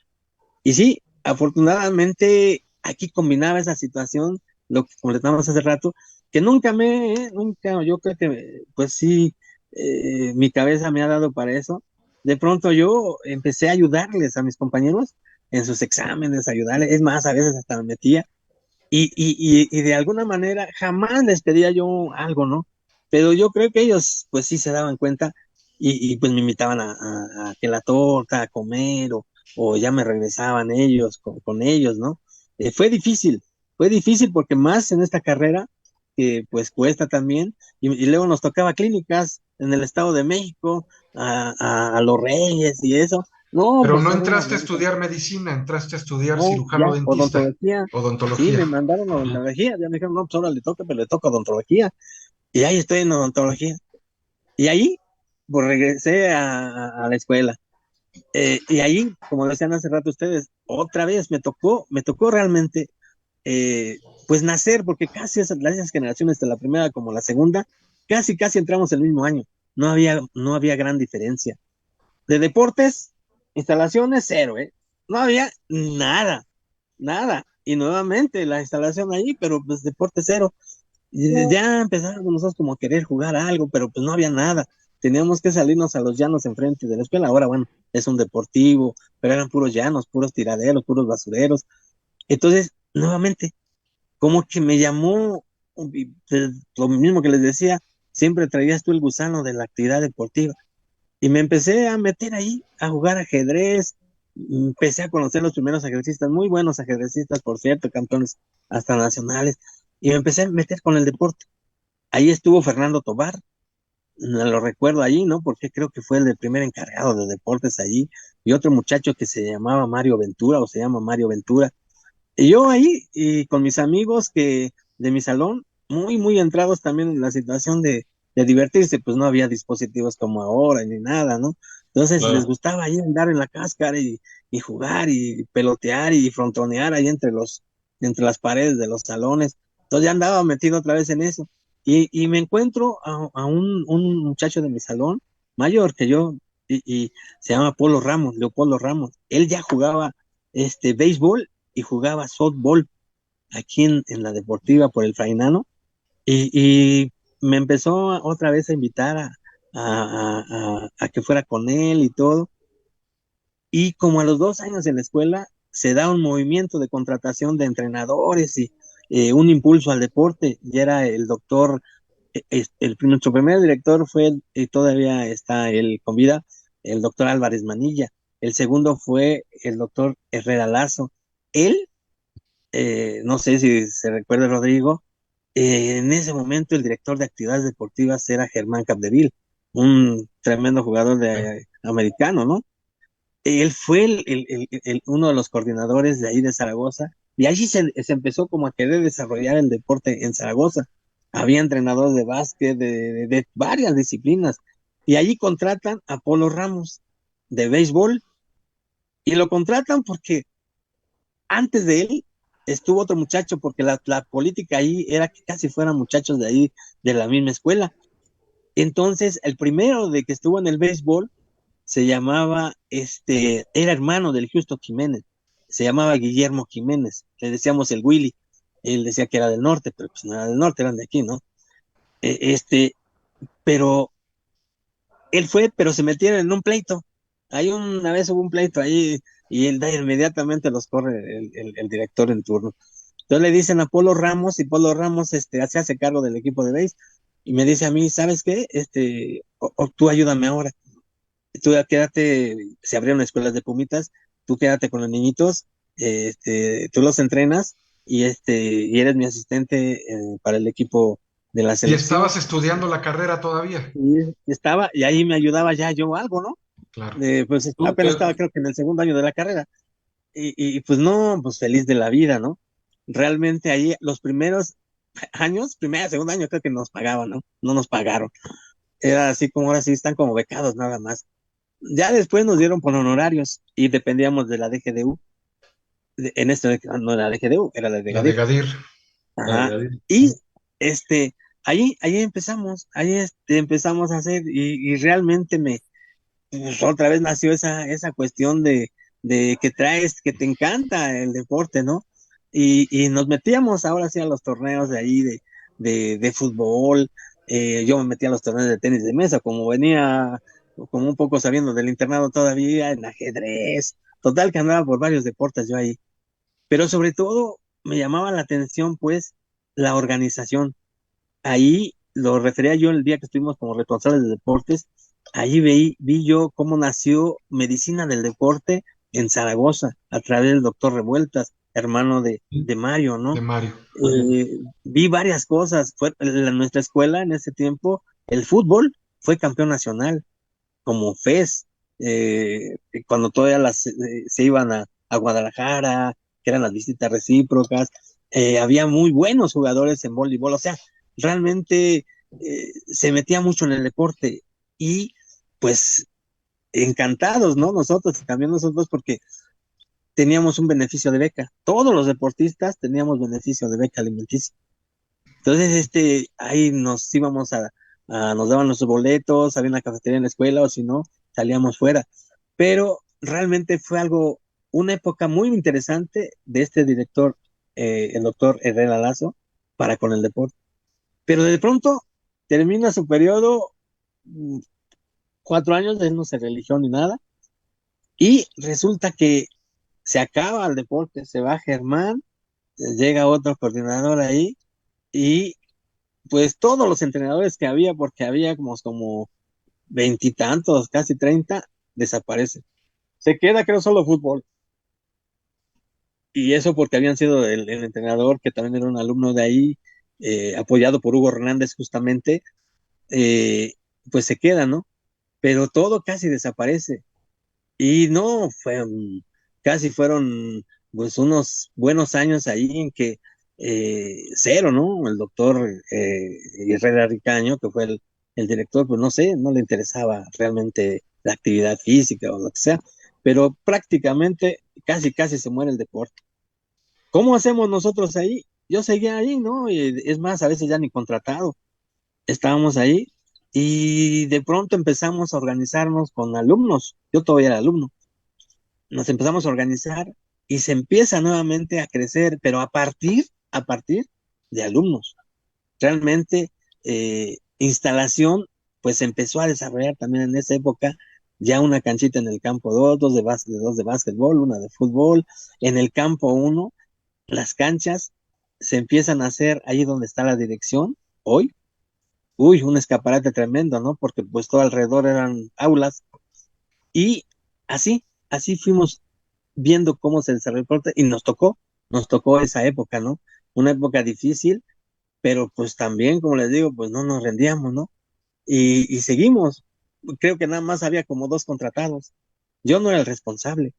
Y sí, afortunadamente aquí combinaba esa situación, lo que comentamos hace rato, que nunca, yo creo que, pues sí, mi cabeza me ha dado para eso. De pronto yo empecé a ayudarles a mis compañeros en sus exámenes, ayudarles, es más, a veces hasta me metía y de alguna manera jamás les pedía yo algo, ¿no? Pero yo creo que ellos pues sí se daban cuenta pues me invitaban a que la torta, a comer o ya me regresaban ellos con ellos, ¿no? Fue difícil porque más en esta carrera que pues cuesta también y luego nos tocaba clínicas en el Estado de México, a Los Reyes y eso. No, Pero pues no era una entraste a bronca. estudiar medicina, entraste a estudiar No, ya, cirujano dentista, odontología. Sí, odontología. me mandaron a Ujú. odontología. Ya me dijeron, no, pues ahora le toca, pero le toca odontología. Y ahí estoy en odontología. Y ahí, pues regresé a la escuela. Y ahí, como decían hace rato ustedes, otra vez me tocó realmente, pues nacer, porque casi esas generaciones, de la primera como la segunda, casi entramos el mismo año. No había gran diferencia. De deportes, instalaciones, cero, ¿eh? No había nada. Y nuevamente la instalación ahí, pero pues deporte cero. Y ya empezábamos nosotros como a querer jugar algo, pero pues no había nada. Teníamos que salirnos a los llanos enfrente de la escuela. Ahora, bueno, es un deportivo, pero eran puros llanos, puros tiraderos, puros basureros. Entonces, nuevamente, como que me llamó lo mismo que les decía, siempre traías tú el gusano de la actividad deportiva. Y me empecé a meter ahí, a jugar ajedrez, empecé a conocer los primeros ajedrecistas, muy buenos ajedrecistas, por cierto, campeones hasta nacionales, y me empecé a meter con el deporte. Ahí estuvo Fernando Tobar, no lo recuerdo allí, ¿no? Porque creo que fue el primer encargado de deportes allí, y otro muchacho que se llamaba Mario Ventura, o se llama Mario Ventura. Y yo ahí, y con mis amigos que de mi salón, muy, muy entrados también en la situación de divertirse, pues no había dispositivos como ahora ni nada, ¿no? Entonces les Claro. gustaba ahí andar en la cáscara y jugar y pelotear y frontonear ahí entre las paredes de los salones. Entonces ya andaba metido otra vez en eso. Y me encuentro a un muchacho de mi salón, mayor que yo, y se llama Polo Ramos, Leopoldo Ramos. Él ya jugaba béisbol y jugaba softball aquí en la deportiva por el Frainano. Y me empezó otra vez a invitar a que fuera con él y todo. Y como a los 2 años en la escuela, se da un movimiento de contratación de entrenadores y un impulso al deporte. Y era el doctor, nuestro primer director fue, y todavía está él con vida, el doctor Álvarez Manilla. El segundo fue el doctor Herrera Lazo. Él, no sé si se recuerda, Rodrigo, en ese momento el director de actividades deportivas era Germán Capdeville, un tremendo jugador americano, ¿no? Él fue uno de los coordinadores de ahí de Zaragoza, y allí se empezó como a querer desarrollar el deporte en Zaragoza. Había entrenadores de básquet, de varias disciplinas, y allí contratan a Polo Ramos de béisbol, y lo contratan porque antes de él estuvo otro muchacho, porque la política ahí era que casi fueran muchachos de ahí, de la misma escuela. Entonces, el primero de que estuvo en el béisbol se llamaba, era hermano del Justo Jiménez, se llamaba Guillermo Jiménez, le decíamos el Willy. Él decía que era del norte, pero pues no era del norte, eran de aquí, ¿no? Eh, este, pero él fue, pero se metieron en un pleito. Hay una vez hubo un pleito ahí y él inmediatamente los corre el director en turno. Entonces le dicen a Polo Ramos, y Polo Ramos se hace cargo del equipo de base y me dice a mí, ¿sabes qué? Tú ayúdame ahora. Tú quédate, se abrieron escuelas de pumitas, tú quédate con los niñitos, tú los entrenas y eres mi asistente para el equipo de la Y selección. estabas estudiando la carrera todavía. Y ahí me ayudaba ya yo algo, ¿no? Claro. Pues apenas Súper. estaba creo que en el segundo año de la carrera. Y pues no, pues feliz de la vida, ¿no? Realmente ahí los primeros años, primero, segundo año creo que nos pagaban, ¿no? No nos pagaron. Era así como ahora sí están como becados nada más. Ya después nos dieron por honorarios y dependíamos de la DGDU. En esto no era la DGDU, era la de La de Gadir. Gadir. Ajá. Y este, ahí empezamos, empezamos a hacer y realmente pues otra vez nació esa cuestión de que traes, que te encanta el deporte, ¿no? Y nos metíamos ahora sí a los torneos de ahí de fútbol. Yo me metía a los torneos de tenis de mesa, como venía, como un poco sabiendo del internado todavía, en ajedrez, total que andaba por varios deportes yo ahí. Pero sobre todo me llamaba la atención, pues, la organización. Ahí lo refería yo el día que estuvimos como responsables de deportes. Ahí vi yo cómo nació Medicina del Deporte en Zaragoza, a través del doctor Revueltas, hermano de Mario, De ¿no? Mario. Vi varias cosas. Nuestra escuela en ese tiempo, el fútbol fue campeón nacional, como FES, cuando todavía se iban a Guadalajara, que eran las visitas recíprocas. Había muy buenos jugadores en voleibol, o sea, realmente se metía mucho en el deporte y pues encantados, ¿no? Nosotros y también nosotros porque teníamos un beneficio de beca. Todos los deportistas teníamos beneficio de beca alimenticia. Entonces, ahí nos íbamos nos daban los boletos, había una cafetería en la escuela, o si no, salíamos fuera. Pero realmente fue una época muy interesante de este director, el doctor Herrera Lazo, para con el deporte. Pero de pronto termina su periodo, 4 años, él no se religió ni nada, y resulta que se acaba el deporte, se va Germán, llega otro coordinador ahí, y pues todos los entrenadores que había, porque había como veintitantos, casi 30, desaparecen. Se queda, creo, solo fútbol. Y eso porque habían sido el entrenador, que también era un alumno de ahí, apoyado por Hugo Hernández justamente, eh, pues se queda, ¿no? Pero todo casi desaparece. Y no, casi fueron pues unos buenos años ahí en que cero, ¿no? El doctor Herrera Ricaño, que fue el director, pues no sé, no le interesaba realmente la actividad física o lo que sea, pero prácticamente casi, casi se muere el deporte. ¿Cómo hacemos nosotros ahí? Yo seguía ahí, ¿no? Y es más, a veces ya ni contratado. Estábamos ahí y de pronto empezamos a organizarnos con alumnos. Yo todavía era alumno. Nos empezamos a organizar y se empieza nuevamente a crecer, pero a partir de alumnos. Realmente, instalación, pues se empezó a desarrollar también en esa época ya una canchita en el campo 2, dos de básquetbol, una de fútbol. En el campo uno, las canchas se empiezan a hacer ahí donde está la dirección hoy. Uy, un escaparate tremendo, ¿no? Porque pues todo alrededor eran aulas y así fuimos viendo cómo se desarrolló el deporte y nos tocó esa época, ¿no? Una época difícil, pero pues también, como les digo, pues no nos rendíamos, ¿no? Y seguimos. Creo que nada más había como 2 contratados. Yo no era el responsable.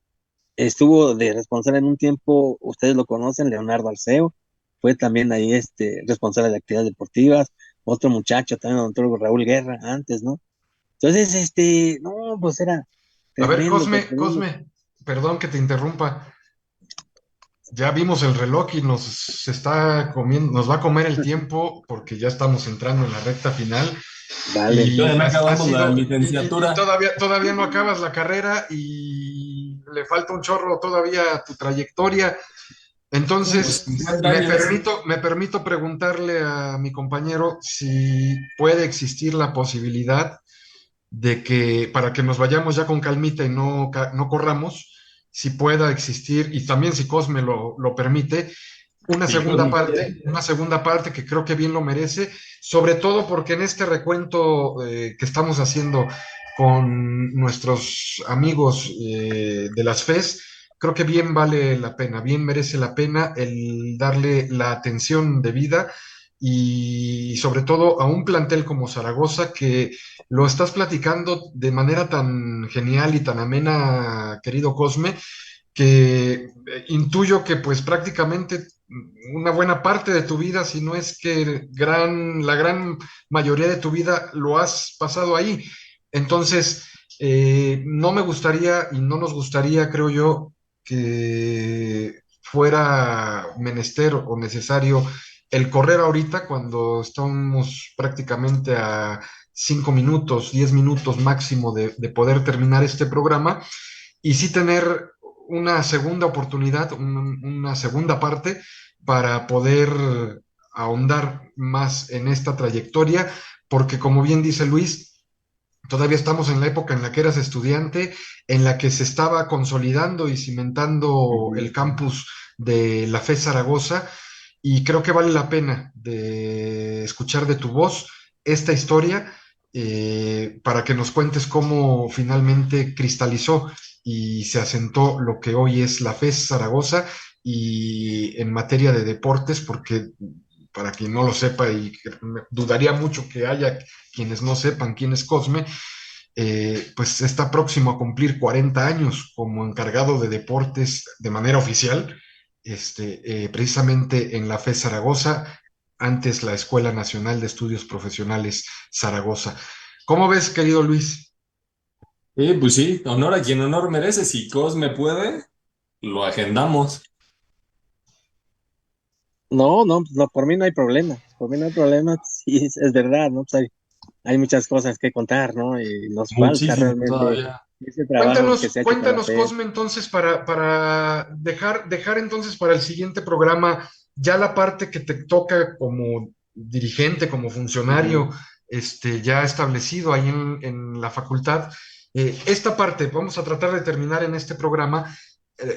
Estuvo de responsable en un tiempo, ustedes lo conocen, Leonardo Arceo, fue también ahí responsable de actividades deportivas, otro muchacho también, el doctor Raúl Guerra, antes, ¿no? Entonces, no, pues era A ver, tremendo, pero tremendo. Cosme, perdón que te interrumpa. Ya vimos el reloj y nos está comiendo, nos va a comer el tiempo porque ya estamos entrando en la recta final Vale. y Todavía no ha acabamos la sido, y licenciatura. todavía no acabas la carrera y le falta un chorro todavía a tu trayectoria. Como Entonces, 50 años. me permito preguntarle a mi compañero si puede existir la posibilidad de que para que nos vayamos ya con calmita y no corramos, si pueda existir, y también si Cosme lo permite, Sí, pues me quiere. una segunda parte que creo que bien lo merece, sobre todo porque en este recuento que estamos haciendo con nuestros amigos de las FES, creo que bien vale la pena, bien merece la pena el darle la atención debida y sobre todo a un plantel como Zaragoza que lo estás platicando de manera tan genial y tan amena, querido Cosme, que intuyo que pues prácticamente una buena parte de tu vida, si no es que la gran mayoría de tu vida lo has pasado ahí. Entonces, no me gustaría y no nos gustaría, creo yo, que fuera menester o necesario el correr ahorita cuando estamos prácticamente a 5 minutos, 10 minutos máximo de poder terminar este programa y sí tener una segunda oportunidad, una segunda parte para poder ahondar más en esta trayectoria, porque como bien dice Luis, todavía estamos en la época en la que eras estudiante, en la que se estaba consolidando y cimentando Ujú. el campus de la FE Zaragoza, y creo que vale la pena de escuchar de tu voz esta historia para que nos cuentes cómo finalmente cristalizó y se asentó lo que hoy es la FES Zaragoza y en materia de deportes, porque para quien no lo sepa y dudaría mucho que haya quienes no sepan quién es Cosme, pues está próximo a cumplir 40 años como encargado de deportes de manera oficial, precisamente en la FES Zaragoza, antes la Escuela Nacional de Estudios Profesionales Zaragoza. ¿Cómo ves, querido Luis? Pues sí, honor a quien honor merece. Si Cosme puede, lo agendamos. No, no, no, por mí no hay problema. Por mí no hay problema. Sí, es verdad, ¿no? Pues hay muchas cosas que contar, ¿no? Y nos falta Muchísimo realmente todavía. ese trabajo que se ha hecho con la Cuéntanos, FES. Cosme, entonces, para dejar entonces para el siguiente programa ya la parte que te toca como dirigente, como Ujú. funcionario, ya establecido ahí en la facultad. Esta parte, vamos a tratar de terminar en este programa,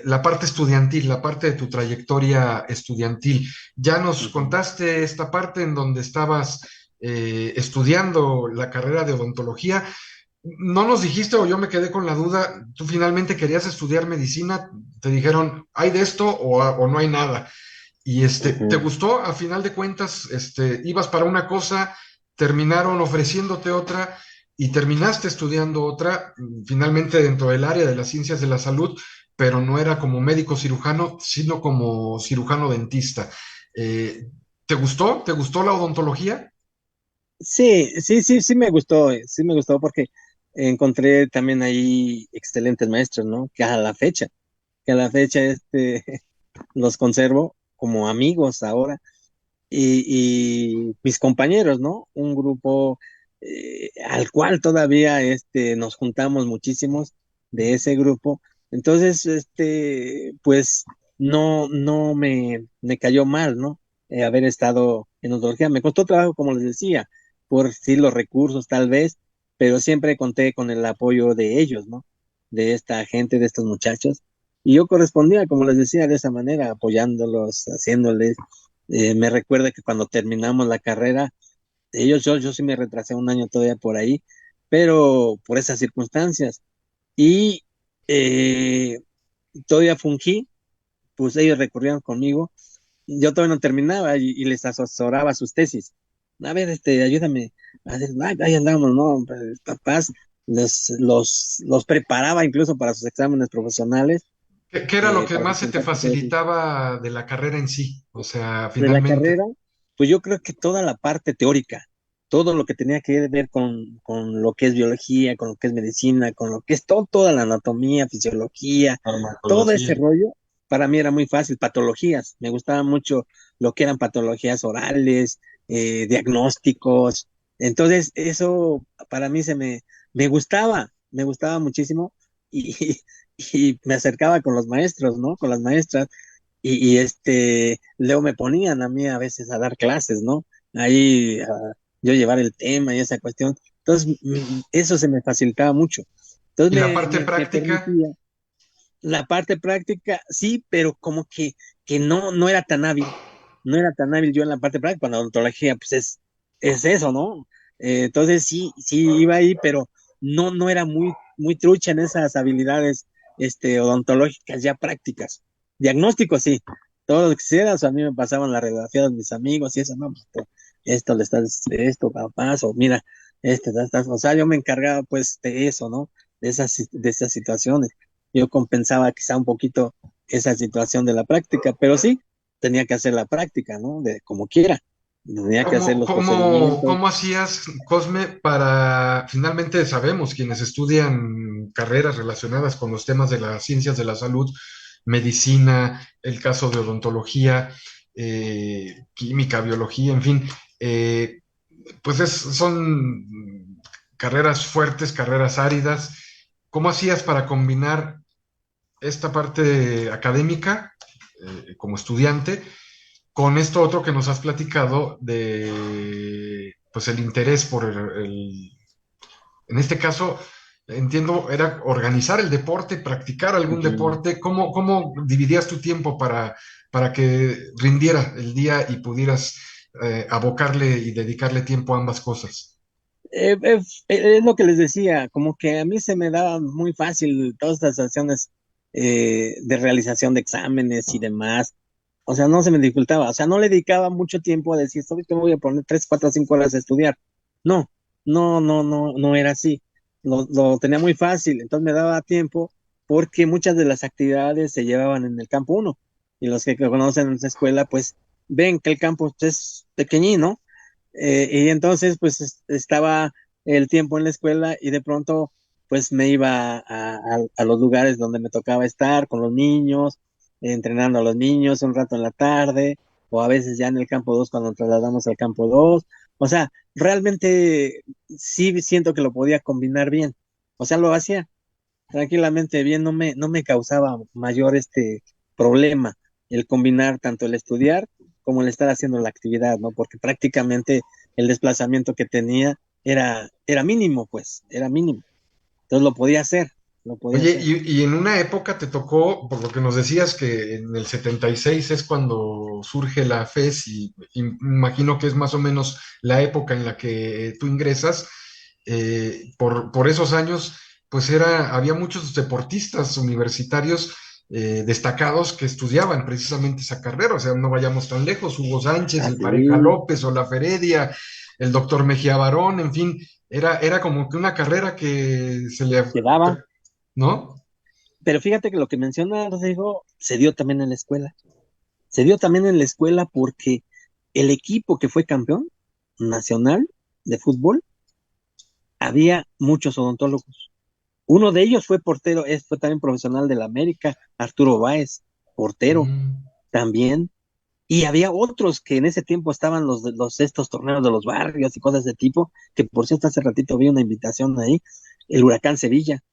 la parte estudiantil, la parte de tu trayectoria estudiantil. Ya nos Ujú. contaste esta parte en donde estabas estudiando la carrera de odontología. No nos dijiste o yo me quedé con la duda, tú finalmente querías estudiar medicina, te dijeron, ¿hay de esto o no hay nada? Y ¿te Ujú. gustó? A final de cuentas, ibas para una cosa, terminaron ofreciéndote otra y terminaste estudiando otra, finalmente dentro del área de las ciencias de la salud, pero no era como médico cirujano, sino como cirujano dentista. Eh, ¿Te gustó? ¿Te gustó la odontología? Sí, sí, sí, sí me gustó porque encontré también ahí excelentes maestros, ¿no? Que a la fecha los conservo como amigos ahora y mis compañeros, ¿no? Un grupo al cual todavía nos juntamos muchísimos de ese grupo. Entonces, pues no me cayó mal, ¿no? Haber estado en odontología. Me costó trabajo, como les decía, por sí los recursos tal vez, pero siempre conté con el apoyo de ellos, ¿no? De esta gente, de estos muchachos. Y yo correspondía, como les decía, de esa manera, apoyándolos, haciéndoles me recuerda que cuando terminamos la carrera, yo sí me retrasé un año todavía por ahí, pero por esas circunstancias. Y eh, todavía fungí, pues ellos recurrieron conmigo. Yo todavía no terminaba y les asesoraba sus tesis. A ver, ayúdame. Ahí andamos, ¿no? Pues, papás, los preparaba incluso para sus exámenes profesionales, ¿Qué era lo que para más se te presentar su tesis. facilitaba de la carrera en sí? O sea, De la finalmente. carrera, pues yo creo que toda la parte teórica, todo lo que tenía que ver con lo que es biología, con lo que es medicina, con lo que es toda la anatomía, fisiología, todo ese Farmacología. rollo, para mí era muy fácil. Patologías, me gustaba mucho lo que eran patologías orales, diagnósticos. Entonces, eso para mí me gustaba muchísimo y, y me acercaba con los maestros, ¿no? Con las maestras luego me ponían a mí a veces a dar clases, ¿no? Ahí yo llevar el tema y esa cuestión. Entonces, eso se me facilitaba mucho. Entonces ¿Y la parte me práctica? permitía la parte práctica, sí, pero como que no era tan hábil. No era tan hábil yo en la parte práctica, cuando la odontología, pues es eso, ¿no? Entonces sí iba ahí, pero no era muy trucha en esas habilidades odontológicas ya prácticas. Diagnóstico, sí. Todo lo que quisieras, a mí me pasaban la radiografía de mis amigos y eso, no, pues, esto le estás, esto, capaz, o mira, o sea, yo me encargaba pues de eso, ¿no? De esas situaciones. Yo compensaba quizá un poquito esa situación de la práctica, pero sí, tenía que hacer la práctica, ¿no? De como quiera, tenía que hacer ¿Cómo, los cómo, procedimientos. cómo hacías, Cosme, para, finalmente sabemos, quienes estudian carreras relacionadas con los temas de las ciencias de la salud, medicina, el caso de odontología, química, biología, en fin, eh, pues son carreras fuertes, carreras áridas. ¿Cómo hacías para combinar esta parte académica como estudiante con esto otro que nos has platicado de pues el interés por en este caso, entiendo, era organizar el deporte, practicar algún Ujú. deporte? ¿Cómo dividías tu tiempo para que rindiera el día y pudieras abocarle y dedicarle tiempo a ambas cosas? Es lo que les decía, como que a mí se me daba muy fácil todas estas acciones de realización de exámenes y demás. O sea, no se me dificultaba. O sea, no le dedicaba mucho tiempo a decir, ¿sabes qué? Me voy a poner 3, 4, 5 horas a estudiar. No, no era así. Lo tenía muy fácil. Entonces me daba tiempo porque muchas de las actividades se llevaban en el campo uno. Y los que conocen esa escuela, pues ven que el campo es pequeñino y entonces, pues estaba el tiempo en la escuela y de pronto, pues me iba a los lugares donde me tocaba estar con los niños, entrenando a los niños un rato en la tarde, o a veces ya en el campo 2 cuando nos trasladamos al campo 2. O sea, realmente sí siento que lo podía combinar bien. O sea, lo hacía tranquilamente bien, no me causaba mayor problema el combinar tanto el estudiar como el estar haciendo la actividad, ¿no? Porque prácticamente el desplazamiento que tenía era mínimo, pues, era mínimo. Entonces lo podía hacer, lo podía Oye, hacer. y en una época te tocó, por lo que nos decías, que en el 76 es cuando surge la FES y imagino que es más o menos la época en la que tú ingresas, por esos años, pues había muchos deportistas universitarios destacados que estudiaban precisamente esa carrera, o sea, no vayamos tan lejos, Hugo Sánchez, el Pareja Así López, Olaferedia, el doctor Mejía Barón, en fin, era como que una carrera que se le, quedaba. ¿no? Pero fíjate que lo que menciona Rodrigo se dio también en la escuela. Se dio también en la escuela porque el equipo que fue campeón nacional de fútbol, había muchos odontólogos. Uno de ellos fue portero, fue también profesional de la América, Arturo Báez, portero Mm, también. Y había otros que en ese tiempo estaban estos torneos de los barrios y cosas de tipo, que por cierto hace ratito vi una invitación ahí, el Huracán Sevilla.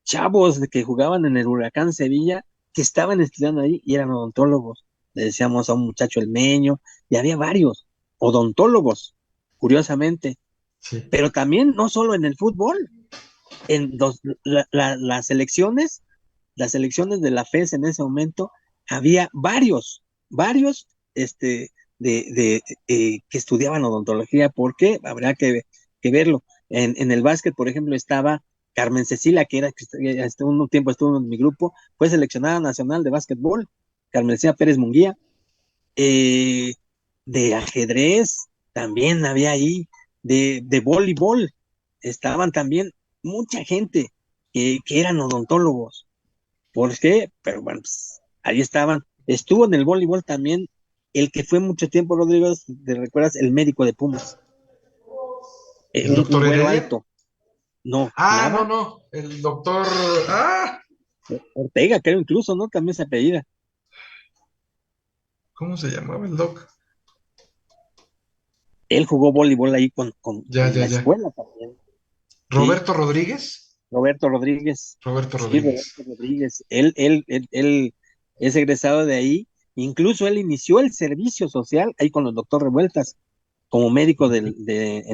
Chavos que jugaban en el Huracán Sevilla, que estaban estudiando ahí y eran odontólogos. Le decíamos a un muchacho el Meño, y había varios odontólogos, curiosamente. sí. Pero también no solo en el fútbol, en las selecciones de la FES en ese momento, había varios que estudiaban odontología. ¿Por qué? Habría que verlo. En el básquet, por ejemplo, estaba Carmen Cecilia, que un tiempo estuvo en mi grupo, fue seleccionada nacional de básquetbol, Carmen Cecilia Pérez Munguía. eh, de ajedrez también había ahí, de voleibol, estaban también mucha gente que eran odontólogos. ¿Por qué? Pero bueno, pues, ahí estaban. Estuvo en el voleibol también el que fue mucho tiempo, Rodrigo, ¿te recuerdas? El médico de Pumas, ¿El un doctor güero Heredia? alto. No, Ah, no, Nava, no. El doctor. Ah, Ortega, creo incluso, ¿no? También se apellida. ¿cómo se llamaba el doc? Él jugó voleibol ahí Ya, en ya, la ya. escuela también, ¿sí? ¿Roberto Rodríguez? Roberto Rodríguez. Roberto Sí, Rodríguez. Roberto Rodríguez. Él es egresado de ahí. Incluso él inició el servicio social ahí con el doctor Revueltas como médico en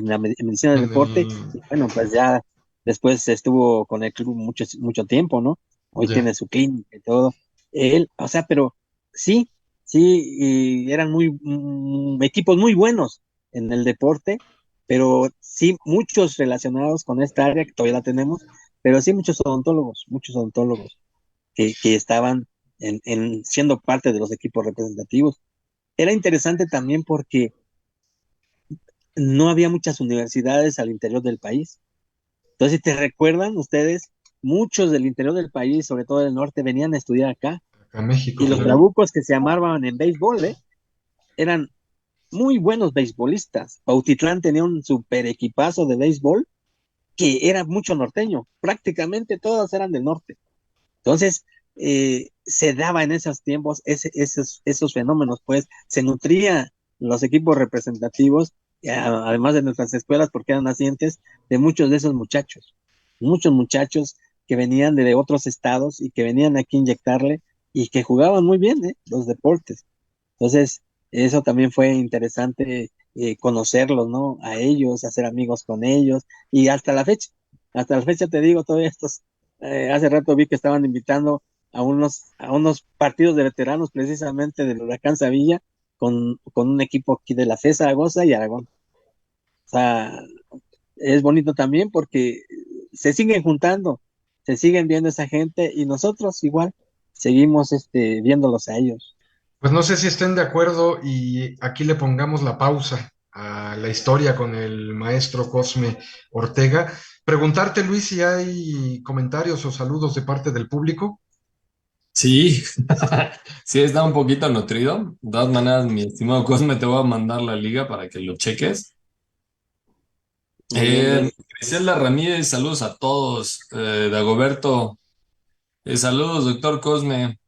la en medicina del En deporte. el. Y bueno, pues ya después estuvo con el club mucho tiempo, ¿no? Hoy Ya. tiene su clínica y todo. Él, o sea, pero sí, sí, y eran equipos muy buenos en el deporte, pero sí muchos relacionados con esta área que todavía la tenemos, pero sí muchos odontólogos que estaban siendo parte de los equipos representativos. Era interesante también porque no había muchas universidades al interior del país. Entonces, si te recuerdan ustedes, muchos del interior del país, sobre todo del norte, venían a estudiar acá. Acá México, Y los claro. trabucos que se amaban en béisbol, eran muy buenos beisbolistas. Bautitlán tenía un super equipazo de béisbol que era mucho norteño. Prácticamente todos eran del norte. Entonces, se daba en esos tiempos esos fenómenos, pues se nutría los equipos representativos, además de nuestras escuelas, porque eran nacientes de muchos de esos muchos muchachos que venían de otros estados y que venían aquí a inyectarle y que jugaban muy bien, los deportes. Entonces, eso también fue interesante, conocerlos, ¿no? A ellos, hacer amigos con ellos y hasta la fecha te digo, todavía hace rato vi que estaban invitando a unos partidos de veteranos precisamente del Huracán Sevilla con un equipo aquí de la FE Zaragoza y Aragón. O sea, es bonito también porque se siguen juntando, se siguen viendo esa gente y nosotros igual seguimos viéndolos a ellos. Pues no sé si estén de acuerdo y aquí le pongamos la pausa a la historia con el maestro Cosme Ortega. Preguntarte, Luis, si hay comentarios o saludos de parte del público. Sí, sí está un poquito nutrido. De todas maneras, mi estimado Cosme, te voy a mandar la liga para que lo cheques. Muy bien, bien. Griselda Ramírez, saludos a todos. Dagoberto, saludos, doctor Cosme.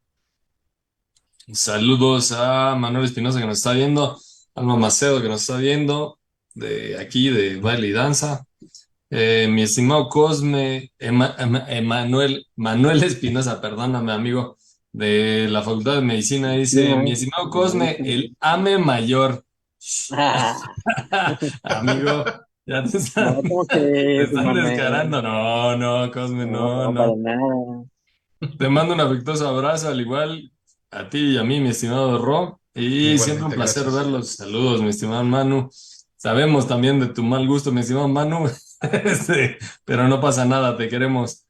Saludos a Manuel Espinosa que nos está viendo, Alma Macedo que nos está viendo, de aquí de Baile y Danza. Mi estimado Cosme, Manuel Espinosa, perdóname, amigo, de la Facultad de Medicina, Sí, dice, mi estimado Cosme, el AME mayor. ah, Amigo, ya no, ¿cómo te crees, están Manuel? descarando. No, no, Cosme, No, no, no, para no. nada. Te mando un afectuoso abrazo, al igual a ti y a mí, mi estimado Ro. Y siempre un Igualmente, placer gracias. verlos. Saludos, mi estimado Manu. Sabemos también de tu mal gusto, mi estimado Manu. Pero no pasa nada, te queremos.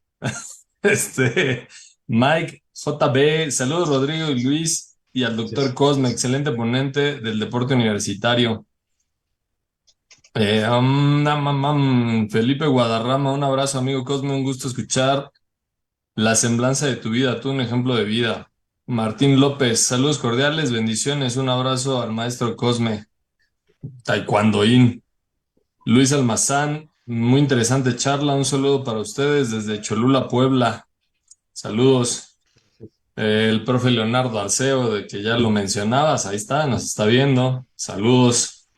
Este, Mike JB, saludos Rodrigo y Luis y al doctor Gracias. Cosme, excelente ponente del deporte universitario. Felipe Guadarrama, un abrazo, amigo Cosme, un gusto escuchar la semblanza de tu vida, tú un ejemplo de vida. Martín López, saludos cordiales, bendiciones, un abrazo al maestro Cosme, taekwondoín. Luis Almazán, muy interesante charla, un saludo para ustedes desde Cholula, Puebla. Saludos. El profe Leonardo Arceo, de que ya lo mencionabas, ahí está, nos está viendo. Saludos.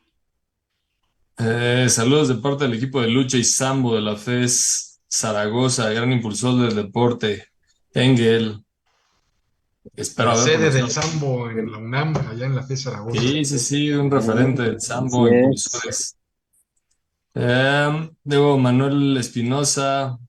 Saludos de parte del equipo de lucha y sambo de la FES Zaragoza, gran impulsor del deporte. Engel, espero La haber sede pronunciado del Sambo en bien. la UNAM, allá en la FE Zaragoza. Sí, sí, sí, un referente del Así sambo, es. impulsores. Luego Manuel Espinosa,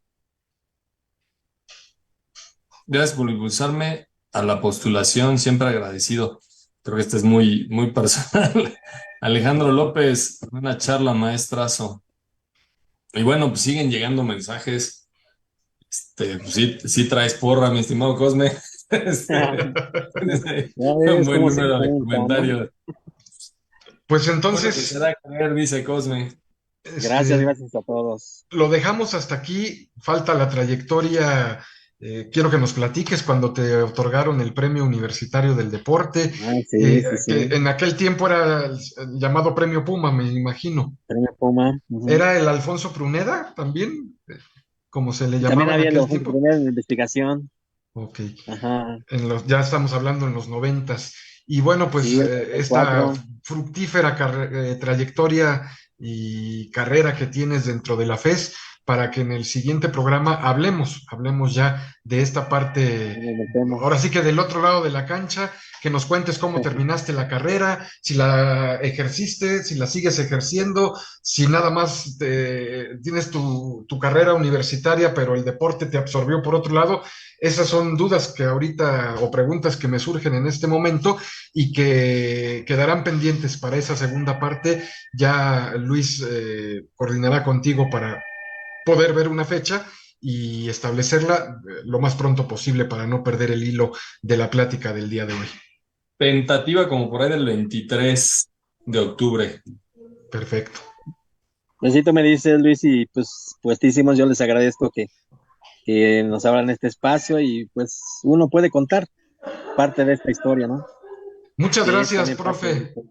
gracias por impulsarme a la postulación, siempre agradecido. Creo que este es muy, muy personal. Alejandro López, una charla maestrazo. Y bueno, pues siguen llegando mensajes. Pues sí, sí traes porra, mi estimado Cosme. Tienes ahí Ya un ves buen cómo se número de junta, ¿no? comentarios. Pues Bueno, que entonces, será creer, dice Cosme. Gracias, este, gracias a todos. lo dejamos hasta aquí. Falta la trayectoria. Quiero que nos platiques cuando te otorgaron el Premio Universitario del Deporte, Ah, sí, sí, que sí. en aquel tiempo era el llamado Premio Puma, me imagino. Premio Puma. Ujú. ¿Era el Alfonso Pruneda también, como se le Y también llamaba en había aquel los Juegos tiempo? Superiores de Investigación. Ok, Ajá. ya estamos hablando en los noventas. Y bueno, pues Sí, el esta 94. fructífera trayectoria y carrera que tienes dentro de la FES, para que en el siguiente programa hablemos ya de esta parte, En el tema. ahora sí que del otro lado de la cancha, que nos cuentes cómo terminaste la carrera, si la ejerciste, si la sigues ejerciendo, si nada más tienes tu carrera universitaria, pero el deporte te absorbió por otro lado. Esas son dudas que ahorita o preguntas que me surgen en este momento y que quedarán pendientes para esa segunda parte. Ya Luis coordinará contigo para poder ver una fecha y establecerla lo más pronto posible para no perder el hilo de la plática del día de hoy. Tentativa como por ahí del 23 de octubre. Perfecto. Pues sí, tú me dices, Luis, y pues puestísimos, yo les agradezco que nos abran este espacio y pues uno puede contar parte de esta historia, ¿no? Muchas Que es gracias, también parte de profe. esto.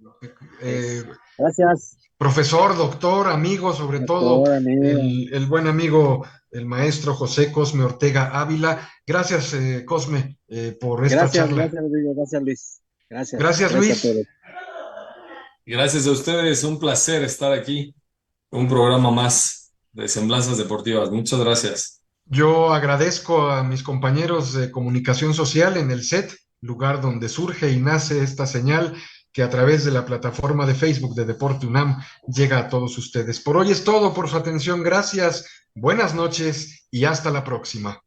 Eh, Gracias, Profesor, doctor, amigo, sobre todo doctor, amigo. el buen amigo, el maestro José Cosme Ortega Ávila. Gracias, Cosme, por esta Gracias, charla. gracias, Rodrigo, gracias, Luis. Gracias, Gracias, gracias a Luis. todos. Gracias a ustedes, un placer estar aquí. Un programa más de Semblanzas Deportivas. Muchas gracias. Yo agradezco a mis compañeros de comunicación social en el SET, lugar donde surge y nace esta señal que a través de la plataforma de Facebook de Deporte UNAM llega a todos ustedes. Por hoy es todo, por su atención. Gracias, buenas noches y hasta la próxima.